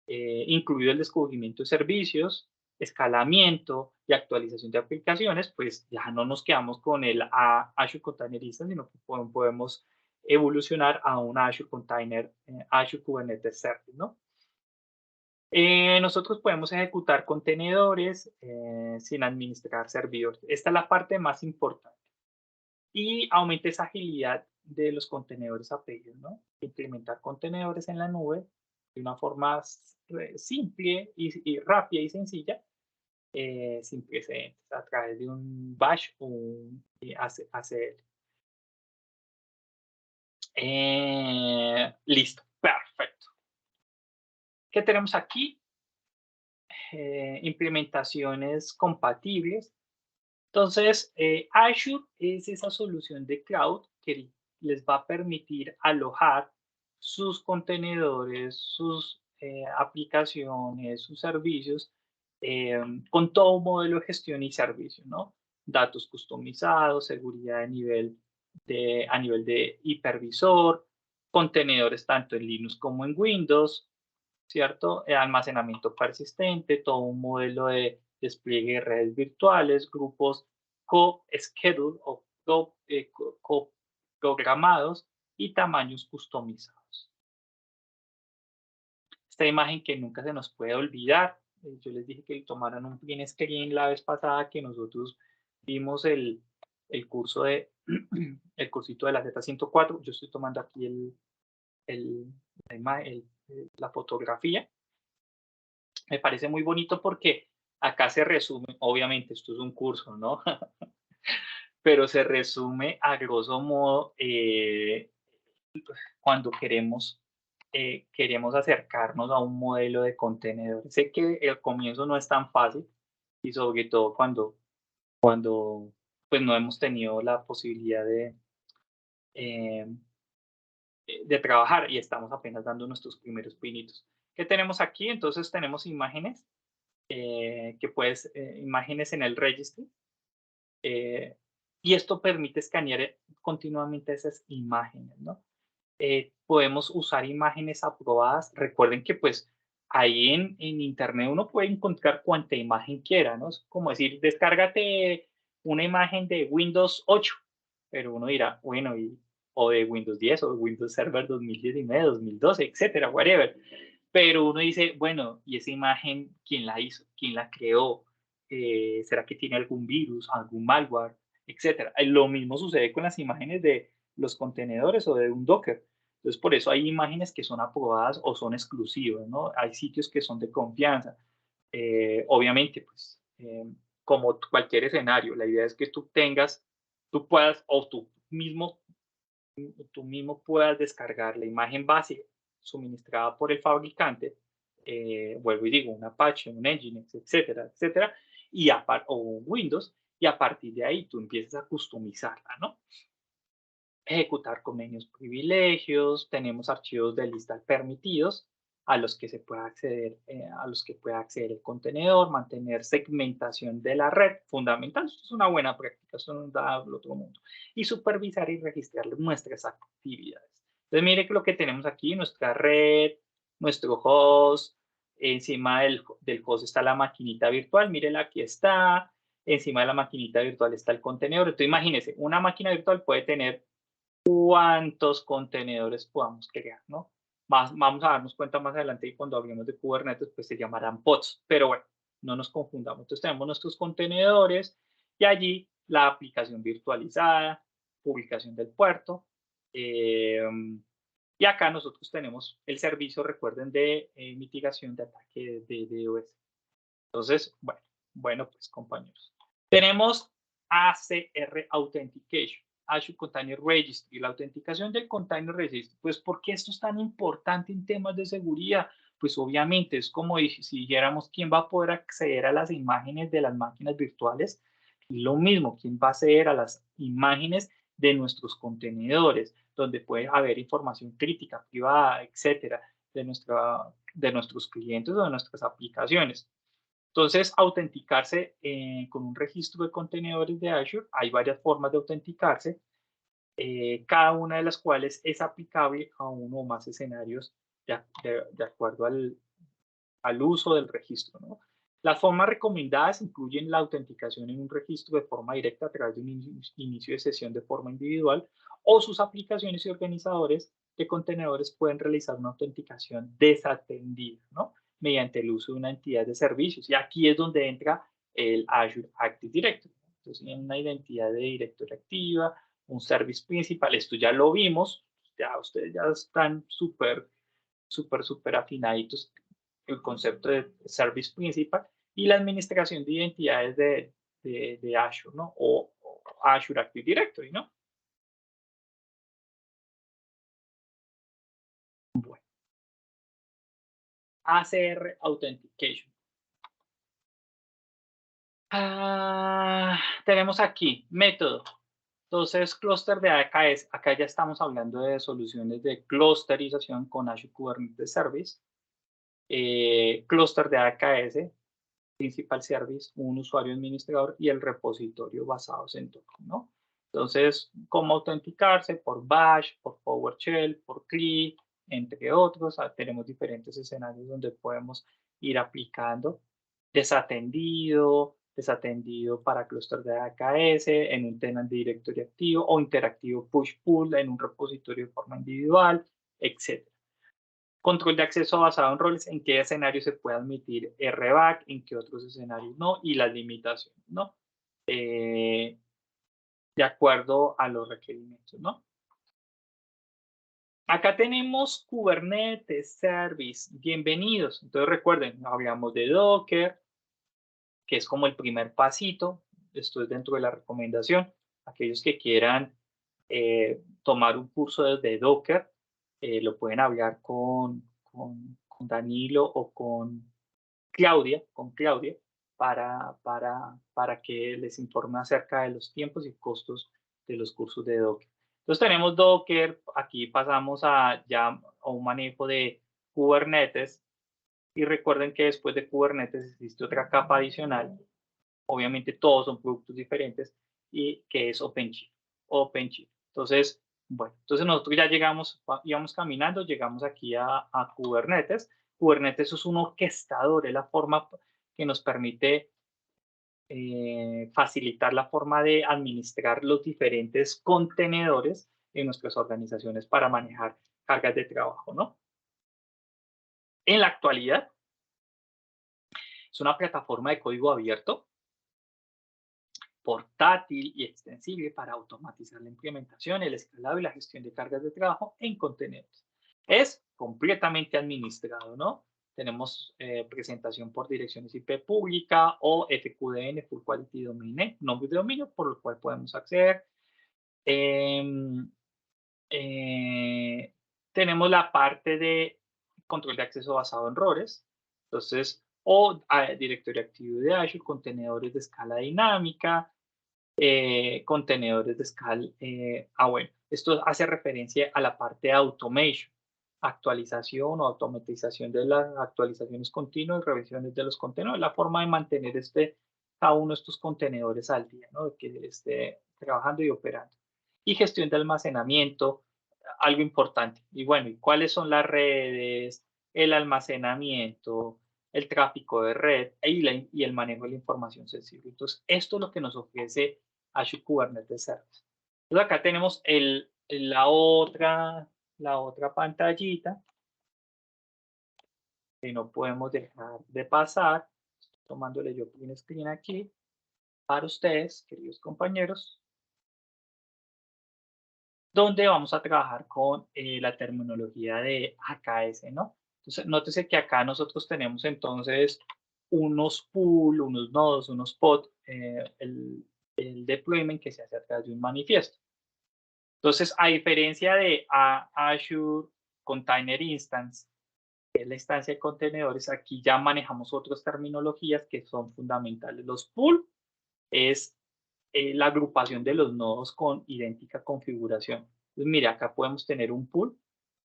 incluido el descubrimiento de servicios, escalamiento y actualización de aplicaciones, pues ya no nos quedamos con el Azure Container Instance, sino que podemos evolucionar a un Azure Container, Azure Kubernetes Service, ¿no? Nosotros podemos ejecutar contenedores sin administrar servidores. Esta es la parte más importante. Y aumenta esa agilidad de los contenedores API, ¿no? Implementar contenedores en la nube de una forma simple y rápida y sencilla, sin precedentes, a través de un bash o un ACL. Listo, perfecto. ¿Qué tenemos aquí? Implementaciones compatibles. Entonces, Azure es esa solución de cloud que les va a permitir alojar sus contenedores, sus aplicaciones, sus servicios con todo un modelo de gestión y servicio, ¿no? Datos customizados, seguridad a nivel de hipervisor, contenedores tanto en Linux como en Windows, ¿cierto? Almacenamiento persistente, todo un modelo de despliegue de redes virtuales, grupos co-scheduled o programados y tamaños customizados. Esta imagen que nunca se nos puede olvidar. Yo les dije que tomaran un print screen la vez pasada que nosotros vimos el curso de el cursito de la Z104. Yo estoy tomando aquí la fotografía. Me parece muy bonito porque acá se resume, obviamente esto es un curso, ¿no? Pero se resume a grosso modo cuando queremos acercarnos a un modelo de contenedor. Sé que el comienzo no es tan fácil y sobre todo cuando pues no hemos tenido la posibilidad de trabajar y estamos apenas dando nuestros primeros pinitos. ¿Qué tenemos aquí? Entonces tenemos imágenes que puedes, imágenes en el registry, y esto permite escanear continuamente esas imágenes, ¿no? Podemos usar imágenes aprobadas. Recuerden que pues ahí en internet uno puede encontrar cuanta imagen quiera, ¿no? Es como decir, descárgate una imagen de Windows 8, pero uno dirá, bueno, o de Windows 10 o de Windows Server 2019, 2012, etcétera, whatever. Pero uno dice, bueno, ¿y esa imagen quién la hizo? ¿Quién la creó? ¿Será que tiene algún virus, algún malware, etcétera? Lo mismo sucede con las imágenes de los contenedores o de un Docker. Entonces, por eso hay imágenes que son aprobadas o son exclusivas, ¿no? Hay sitios que son de confianza. Obviamente, pues, como cualquier escenario, la idea es que tú puedas, o tú mismo puedas descargar la imagen base suministrada por el fabricante, vuelvo y digo, un Apache, un Nginx, etcétera, etcétera, o un Windows, y a partir de ahí tú empiezas a customizarla, ¿no? Ejecutar convenios privilegios, tenemos archivos de lista permitidos a los que se pueda acceder, a los que pueda acceder el contenedor, mantener segmentación de la red, fundamental, esto es una buena práctica, eso no da al otro mundo, y supervisar y registrar nuestras actividades. Entonces, mire que lo que tenemos aquí, nuestra red, nuestro host, encima del host está la maquinita virtual, mírela, aquí está, encima de la maquinita virtual está el contenedor. Entonces, imagínense, una máquina virtual puede tener cuántos contenedores podamos crear, ¿no? Vamos a darnos cuenta más adelante y cuando hablemos de Kubernetes, pues se llamarán pods, pero bueno, no nos confundamos. Entonces tenemos nuestros contenedores y allí la aplicación virtualizada, publicación del puerto, y acá nosotros tenemos el servicio, recuerden, de mitigación de ataque de DDoS. Entonces, bueno, pues compañeros. Tenemos ACR Authentication, Azure Container Registry, la autenticación del Container Registry. Pues, ¿por qué esto es tan importante en temas de seguridad? Pues obviamente es como si dijéramos quién va a poder acceder a las imágenes de las máquinas virtuales. Lo mismo, quién va a acceder a las imágenes de nuestros contenedores, donde puede haber información crítica, privada, etcétera, de nuestros clientes o de nuestras aplicaciones. Entonces, autenticarse con un registro de contenedores de Azure, hay varias formas de autenticarse, cada una de las cuales es aplicable a uno o más escenarios de acuerdo al uso del registro, ¿no? Las formas recomendadas incluyen la autenticación en un registro de forma directa a través de un inicio de sesión de forma individual, o sus aplicaciones y organizadores de contenedores pueden realizar una autenticación desatendida, ¿no? Mediante el uso de una entidad de servicios. Y aquí es donde entra el Azure Active Directory. Entonces, en una identidad de directorio activa, un service principal, esto ya lo vimos, ya ustedes ya están súper afinaditos el concepto de service principal y la administración de identidades de Azure, ¿no? O Azure Active Directory, ¿no? Bueno, ACR Authentication. Tenemos aquí método. Entonces, clúster de AKS. Acá ya estamos hablando de soluciones de clusterización con Azure Kubernetes Service. Clúster de AKS, Principal Service, un usuario administrador y el repositorio basados en token, ¿no? Entonces, ¿cómo autenticarse? Por Bash, por PowerShell, por CLI, entre otros. Tenemos diferentes escenarios donde podemos ir aplicando. Desatendido para clúster de AKS, en un tenant directory activo o interactivo push-pull en un repositorio de forma individual, etc. Control de acceso basado en roles, en qué escenarios se puede admitir RBAC, en qué otros escenarios no, y las limitaciones, ¿no? De acuerdo a los requerimientos, ¿no? Acá tenemos Kubernetes Service, bienvenidos. Entonces recuerden, hablamos de Docker, que es como el primer pasito, esto es dentro de la recomendación. Aquellos que quieran tomar un curso desde Docker, lo pueden hablar con Danilo o con Claudia, para que les informe acerca de los tiempos y costos de los cursos de Docker. Entonces tenemos Docker, aquí pasamos ya a un manejo de Kubernetes, Y recuerden que después de Kubernetes existe otra capa adicional. Obviamente todos son productos diferentes y que es OpenShift. OpenShift. Entonces, bueno, entonces nosotros ya llegamos, íbamos caminando, llegamos aquí a Kubernetes. Kubernetes es un orquestador, es la forma que nos permite facilitar la forma de administrar los diferentes contenedores en nuestras organizaciones para manejar cargas de trabajo, ¿no? En la actualidad, es una plataforma de código abierto, portátil y extensible para automatizar la implementación, el escalado y la gestión de cargas de trabajo en contenedores. Es completamente administrado, ¿no? Tenemos presentación por direcciones IP pública o FQDN, Full Quality Domain Name, nombre de dominio por el cual podemos acceder. Tenemos la parte de control de acceso basado en roles, entonces, o directorio activo de Azure, contenedores de escala dinámica, contenedores de escala, bueno, esto hace referencia a la parte de automation, actualización o automatización de las actualizaciones continuas y revisiones de los contenedores, la forma de mantener cada uno de estos contenedores al día, ¿no? Que esté trabajando y operando. Y gestión de almacenamiento, algo importante. Y bueno, ¿y cuáles son las redes, el almacenamiento, el tráfico de red y el manejo de la información sensible? Entonces, esto es lo que nos ofrece Azure Kubernetes Service. Entonces, acá tenemos la otra pantallita que no podemos dejar de pasar. Estoy tomándole yo un screen aquí para ustedes, queridos compañeros, donde vamos a trabajar con la terminología de AKS, ¿no? Entonces, nótese que acá nosotros tenemos entonces unos pool, unos nodos, unos pods, el deployment que se hace a través de un manifiesto. Entonces, a diferencia de Azure Container Instance, que es la instancia de contenedores, aquí ya manejamos otras terminologías que son fundamentales. Los pool es la agrupación de los nodos con idéntica configuración. Entonces, mire, acá podemos tener un pool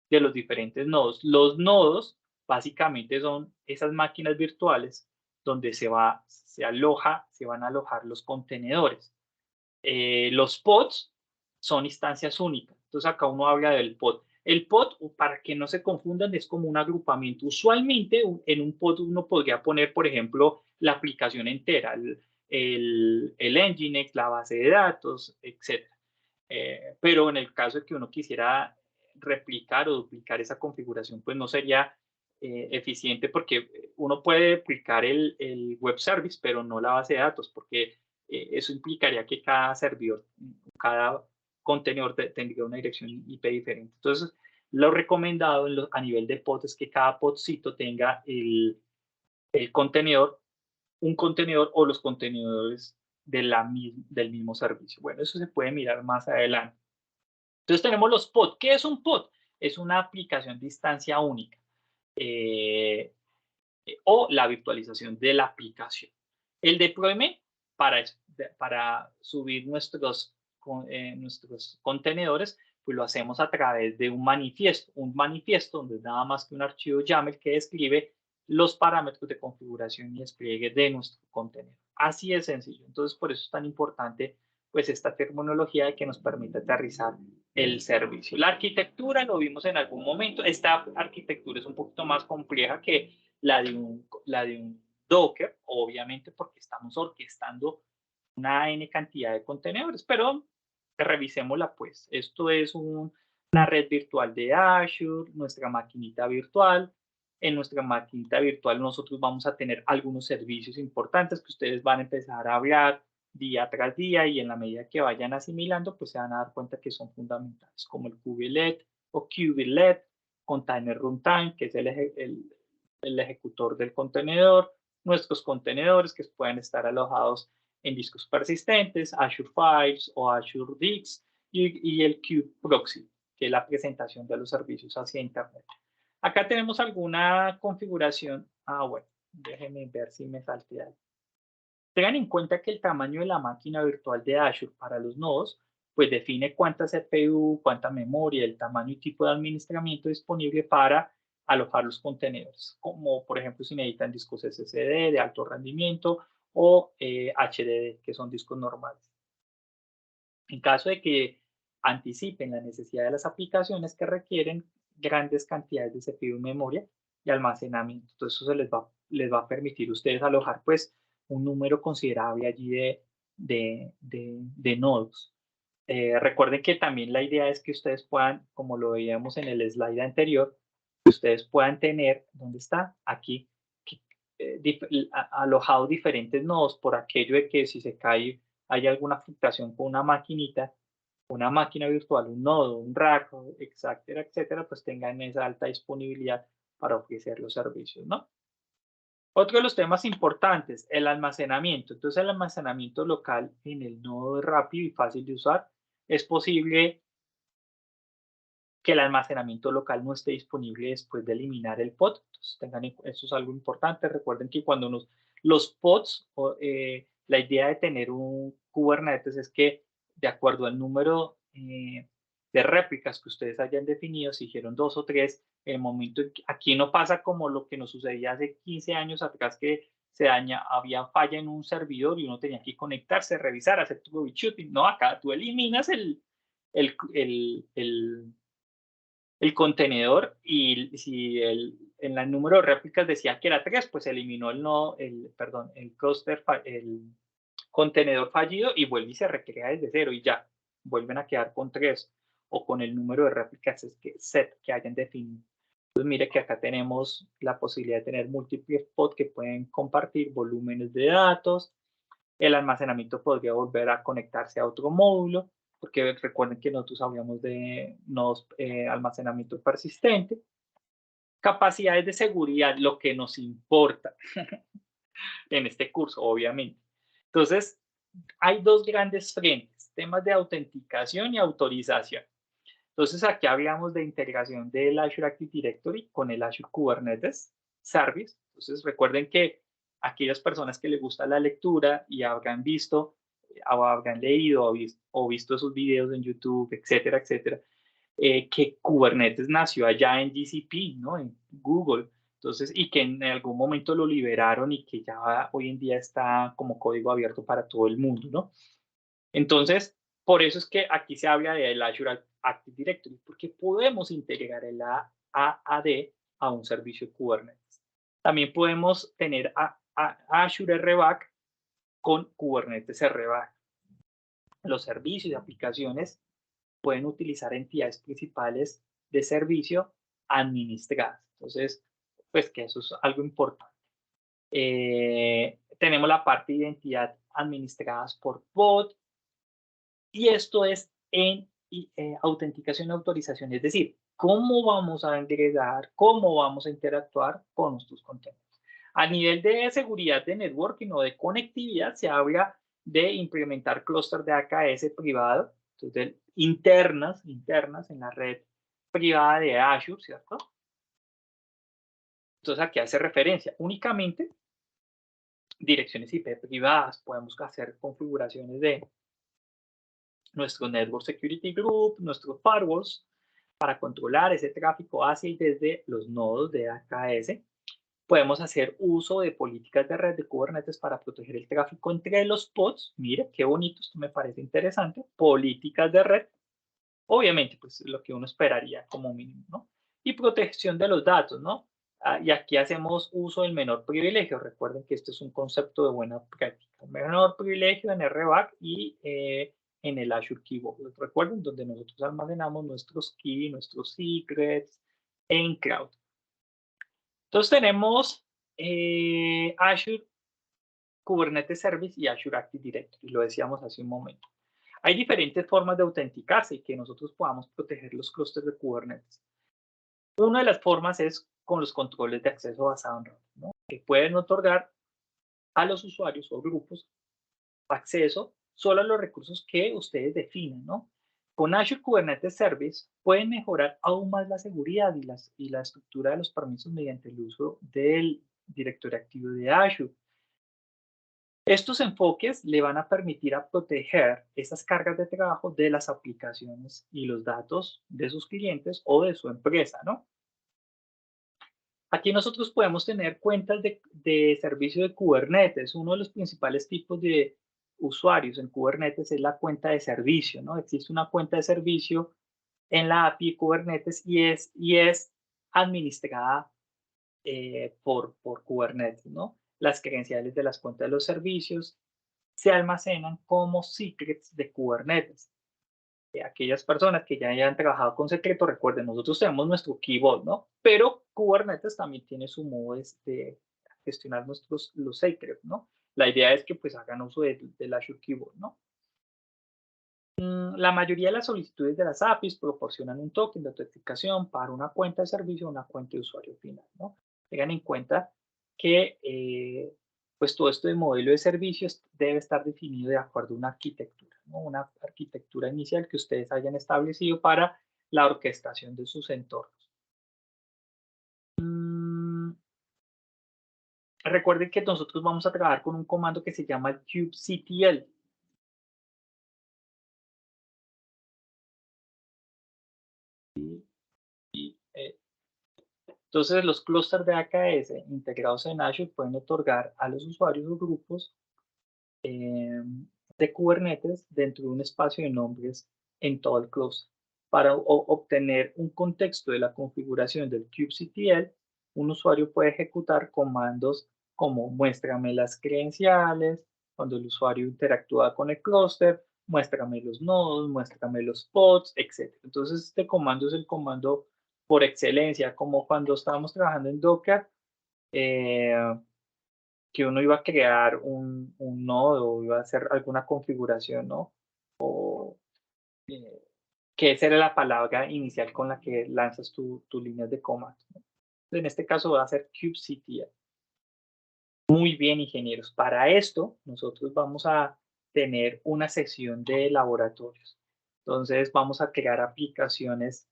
de los diferentes nodos. Los nodos básicamente son esas máquinas virtuales donde se van a alojar los contenedores. Los pods son instancias únicas. Entonces acá uno habla del pod. El pod, para que no se confundan, es como un agrupamiento. Usualmente en un pod uno podría poner, por ejemplo, la aplicación entera, el Nginx, la base de datos, etc. Pero en el caso de que uno quisiera replicar o duplicar esa configuración, pues no sería eficiente porque uno puede duplicar el web service, pero no la base de datos, porque eso implicaría que cada servidor, cada contenedor tendría una dirección IP diferente. Entonces, lo recomendado a nivel de pod es que cada podcito tenga el contenedor, un contenedor o los contenedores del mismo servicio. Bueno, eso se puede mirar más adelante. Entonces tenemos los pod. ¿Qué es un pod? Es una aplicación de instancia única o la virtualización de la aplicación. El deployment para subir nuestros contenedores, pues lo hacemos a través de un manifiesto donde es nada más que un archivo YAML que describe los parámetros de configuración y despliegue de nuestro contenedor. Así de sencillo. Entonces, por eso es tan importante pues esta terminología de que nos permite aterrizar el servicio. La arquitectura lo vimos en algún momento. Esta arquitectura es un poquito más compleja que la de un Docker, obviamente porque estamos orquestando una N cantidad de contenedores, pero revisémosla pues. Esto es una red virtual de Azure, nuestra maquinita virtual. En nuestra maquinita virtual nosotros vamos a tener algunos servicios importantes que ustedes van a empezar a hablar día tras día y en la medida que vayan asimilando, pues se van a dar cuenta que son fundamentales, como el kubelet o kubelet, container runtime, que es el ejecutor del contenedor, nuestros contenedores que pueden estar alojados en discos persistentes, Azure Files o Azure Disks y el kubeproxy, que es la presentación de los servicios hacia Internet. Acá tenemos alguna configuración. Bueno, déjenme ver si me salté algo. Tengan en cuenta que el tamaño de la máquina virtual de Azure para los nodos, pues define cuánta CPU, cuánta memoria, el tamaño y tipo de administramiento disponible para alojar los contenedores, como por ejemplo si necesitan discos SSD de alto rendimiento o HDD, que son discos normales. En caso de que anticipen la necesidad de las aplicaciones que requieren grandes cantidades de CPU y memoria y almacenamiento. Entonces, eso les va a permitir a ustedes alojar pues un número considerable allí de nodos. Recuerden que también la idea es que ustedes puedan, como lo veíamos en el slide anterior, que ustedes puedan tener, ¿dónde está? Aquí, alojados diferentes nodos por aquello de que si se cae, hay alguna fluctuación con una maquinita, una máquina virtual, un nodo, un rack, etcétera, etcétera, pues tengan esa alta disponibilidad para ofrecer los servicios, ¿no? Otro de los temas importantes, el almacenamiento. Entonces, el almacenamiento local en el nodo es rápido y fácil de usar. Es posible que el almacenamiento local no esté disponible después de eliminar el pod. Entonces, eso es algo importante. Recuerden que cuando los pods, la idea de tener un Kubernetes es que de acuerdo al número de réplicas que ustedes hayan definido, si hicieron 2 o 3, en el momento aquí no pasa como lo que nos sucedía hace 15 años atrás, que había falla en un servidor y uno tenía que conectarse, revisar, hacer troubleshooting. No, acá tú eliminas el, el contenedor y si en el número de réplicas decía que era 3, pues eliminó el cluster, el contenedor fallido y vuelve y se recrea desde cero y ya, vuelven a quedar con 3 o con el número de réplicas set que hayan definido. Entonces mire que acá tenemos la posibilidad de tener múltiples pods que pueden compartir volúmenes de datos. El almacenamiento podría volver a conectarse a otro módulo, porque recuerden que nosotros hablamos de nodos, almacenamiento persistente. Capacidades de seguridad, lo que nos importa en este curso, obviamente. Entonces, hay dos grandes frentes, temas de autenticación y autorización. Entonces, aquí hablamos de integración del Azure Active Directory con el Azure Kubernetes Service. Entonces, recuerden que aquellas personas que les gusta la lectura y habrán visto, o habrán leído o visto esos videos en YouTube, etcétera, etcétera, que Kubernetes nació allá en GCP, ¿no? En Google. Entonces, y que en algún momento lo liberaron y que ya hoy en día está como código abierto para todo el mundo, ¿no? Entonces, por eso es que aquí se habla del Azure Active Directory, porque podemos integrar el AAD a un servicio Kubernetes. También podemos tener Azure RBAC con Kubernetes RBAC. Los servicios y aplicaciones pueden utilizar entidades principales de servicio administradas. Entonces, pues que eso es algo importante. Tenemos la parte de identidad administradas por pod, y esto es en autenticación y autorización, es decir, cómo vamos a agregar, cómo vamos a interactuar con nuestros contenedores. A nivel de seguridad de networking o de conectividad, se habla de implementar clúster de AKS privado, entonces internas en la red privada de Azure, ¿cierto? Entonces aquí hace referencia únicamente direcciones IP privadas, podemos hacer configuraciones de nuestro Network Security Group, nuestros firewalls, para controlar ese tráfico hacia y desde los nodos de AKS. Podemos hacer uso de políticas de red de Kubernetes para proteger el tráfico entre los pods. Mire, qué bonito, esto me parece interesante. Políticas de red. Obviamente, pues lo que uno esperaría como mínimo, ¿no? Y protección de los datos, ¿no? Y aquí hacemos uso del menor privilegio. Recuerden que esto es un concepto de buena práctica. Menor privilegio en RBAC y en el Azure Key Vault. Recuerden, donde nosotros almacenamos nuestros keys, nuestros secrets en cloud. Entonces tenemos Azure Kubernetes Service y Azure Active Directory, lo decíamos hace un momento. Hay diferentes formas de autenticarse y que nosotros podamos proteger los clústeres de Kubernetes. Una de las formas es con los controles de acceso basado en rol, ¿no? Que pueden otorgar a los usuarios o grupos acceso solo a los recursos que ustedes definen, ¿no? Con Azure Kubernetes Service pueden mejorar aún más la seguridad y la estructura de los permisos mediante el uso del directorio activo de Azure. Estos enfoques le van a permitir a proteger esas cargas de trabajo de las aplicaciones y los datos de sus clientes o de su empresa, ¿no? Aquí nosotros podemos tener cuentas de servicio de Kubernetes. Uno de los principales tipos de usuarios en Kubernetes es la cuenta de servicio, ¿no? Existe una cuenta de servicio en la API de Kubernetes y es administrada por Kubernetes, ¿no? Las credenciales de las cuentas de los servicios se almacenan como secrets de Kubernetes. Aquellas personas que ya hayan trabajado con secreto, recuerden, nosotros tenemos nuestro key vault, ¿no? Pero Kubernetes también tiene su modo de gestionar los secrets, ¿no? La idea es que pues hagan uso del Azure Key Vault, ¿no? La mayoría de las solicitudes de las APIs proporcionan un token de autenticación para una cuenta de servicio o una cuenta de usuario final, ¿no? Tengan en cuenta que pues todo esto de modelo de servicios debe estar definido de acuerdo a una arquitectura, ¿no? Una arquitectura inicial que ustedes hayan establecido para la orquestación de sus entornos. Recuerden que nosotros vamos a trabajar con un comando que se llama el kubectl. Entonces, los clústeres de AKS integrados en Azure pueden otorgar a los usuarios o grupos de Kubernetes dentro de un espacio de nombres en todo el clúster. Para obtener un contexto de la configuración del kubectl, un usuario puede ejecutar comandos como muéstrame las credenciales, cuando el usuario interactúa con el clúster, muéstrame los nodos, muéstrame los pods, etc. Entonces, este comando es el comando por excelencia, como cuando estábamos trabajando en Docker, eh, que uno iba a crear un nodo o iba a hacer alguna configuración, ¿no? O que esa era la palabra inicial con la que lanzas tu línea de comando, ¿no? En este caso va a ser kubectl. Muy bien, ingenieros. Para esto, nosotros vamos a tener una sesión de laboratorios. Entonces, vamos a crear aplicaciones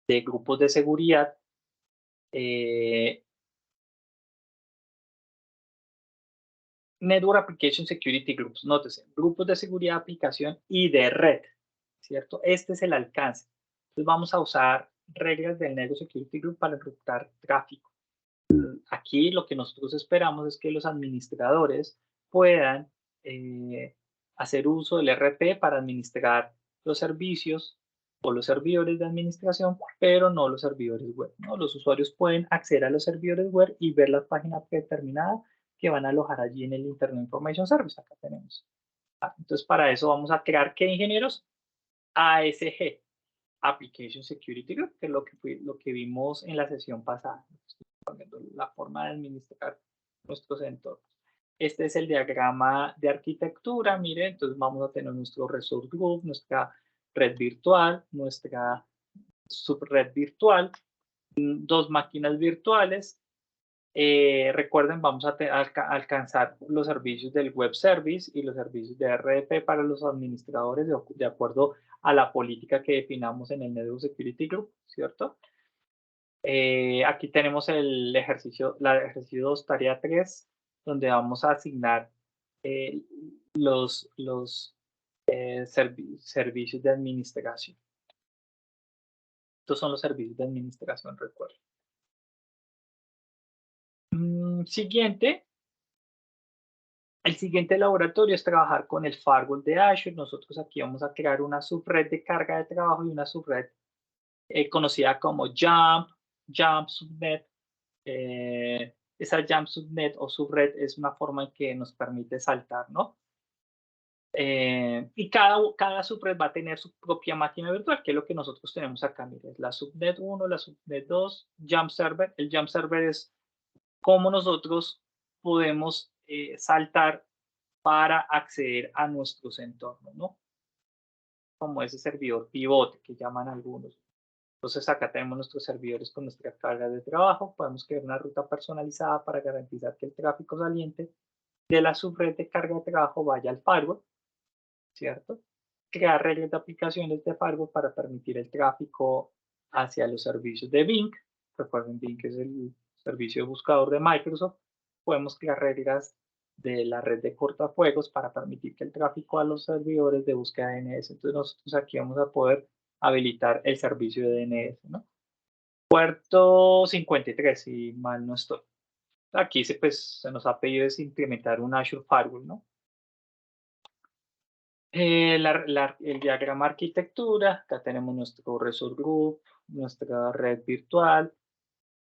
de grupos de seguridad Network Application Security Groups, nótese, grupos de seguridad de aplicación y de red, ¿cierto? Este es el alcance. Entonces vamos a usar reglas del Network Security Group para enrutar tráfico. Aquí lo que nosotros esperamos es que los administradores puedan hacer uso del RP para administrar los servicios o los servidores de administración, pero no los servidores web, ¿no? Los usuarios pueden acceder a los servidores web y ver las páginas predeterminadas que van a alojar allí en el Internet Information Service. Acá tenemos. Entonces, para eso vamos a crear, ¿qué, ingenieros? ASG, Application Security Group, que es lo que vimos en la sesión pasada. La forma de administrar nuestros entornos. Este es el diagrama de arquitectura. Mire, entonces vamos a tener nuestro resource group, nuestra red virtual, nuestra subred virtual, dos máquinas virtuales. Recuerden, vamos a alcanzar los servicios del web service y los servicios de RDP para los administradores de acuerdo a la política que definamos en el Network Security Group, ¿cierto? Aquí tenemos la ejercicio 2, tarea 3, donde vamos a asignar los servicios de administración. Estos son los servicios de administración, recuerden. Siguiente. El siguiente laboratorio es trabajar con el firewall de Azure. Nosotros aquí vamos a crear una subred de carga de trabajo y una subred conocida como Jump Subnet. Esa Jump Subnet o subred es una forma en que nos permite saltar, ¿no? Y cada subred va a tener su propia máquina virtual, que es lo que nosotros tenemos acá. Miren, la subnet 1, la subnet 2, Jump Server. El Jump Server es cómo nosotros podemos saltar para acceder a nuestros entornos, ¿no? Como ese servidor pivote que llaman algunos. Entonces acá tenemos nuestros servidores con nuestra carga de trabajo. Podemos crear una ruta personalizada para garantizar que el tráfico saliente de la subred de carga de trabajo vaya al firewall, ¿cierto? Crear reglas de aplicaciones de firewall para permitir el tráfico hacia los servicios de Bing. Recuerden, Bing es el servicio de buscador de Microsoft. Podemos crear reglas de la red de cortafuegos para permitir que el tráfico a los servidores de búsqueda de DNS. Entonces nosotros aquí vamos a poder habilitar el servicio de DNS, ¿no? Puerto 53, si mal no estoy. Aquí se nos ha pedido es implementar un Azure Firewall, ¿no? El diagrama arquitectura, acá tenemos nuestro Resource Group, nuestra red virtual,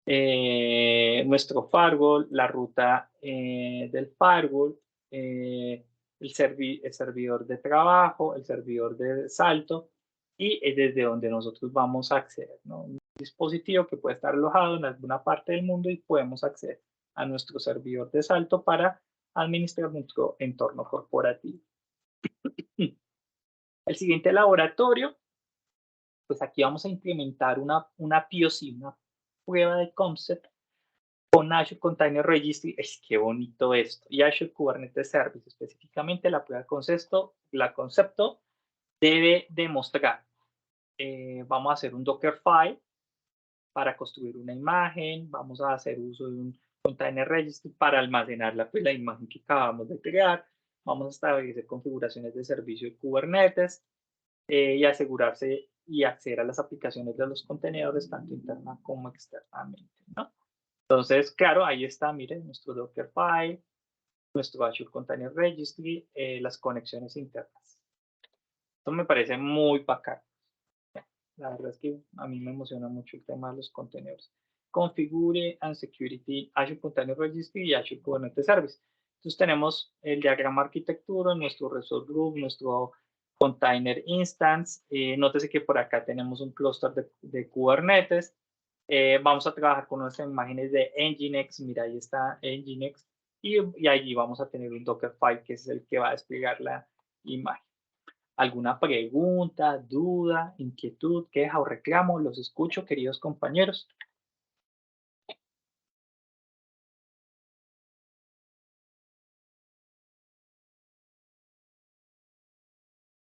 nuestro firewall, la ruta del firewall, el servidor de trabajo, el servidor de salto y desde donde nosotros vamos a acceder, ¿no? Un dispositivo que puede estar alojado en alguna parte del mundo y podemos acceder a nuestro servidor de salto para administrar nuestro entorno corporativo. El siguiente laboratorio, pues aquí vamos a implementar una POC, una prueba de concept con Azure Container Registry. Es que bonito esto. Y Azure Kubernetes Service, específicamente la prueba de concepto debe demostrar. Vamos a hacer un Dockerfile para construir una imagen, vamos a hacer uso de un Container Registry para almacenar la imagen que acabamos de crear, vamos a establecer configuraciones de servicio de Kubernetes, y asegurarse y acceder a las aplicaciones de los contenedores, tanto interna como externamente, ¿no? Entonces, claro, ahí está, miren, nuestro Dockerfile, nuestro Azure Container Registry, las conexiones internas. Esto me parece muy bacán. La verdad es que a mí me emociona mucho el tema de los contenedores. Configure and Security Azure Container Registry y Azure Kubernetes Service. Entonces tenemos el diagrama arquitectura, nuestro Resource Group, nuestro Container Instance. Nótese que por acá tenemos un clúster de Kubernetes. Vamos a trabajar con nuestras imágenes de Nginx. Mira, ahí está Nginx. Y allí vamos a tener un Dockerfile que es el que va a desplegar la imagen. ¿Alguna pregunta, duda, inquietud, queja o reclamo? Los escucho, queridos compañeros.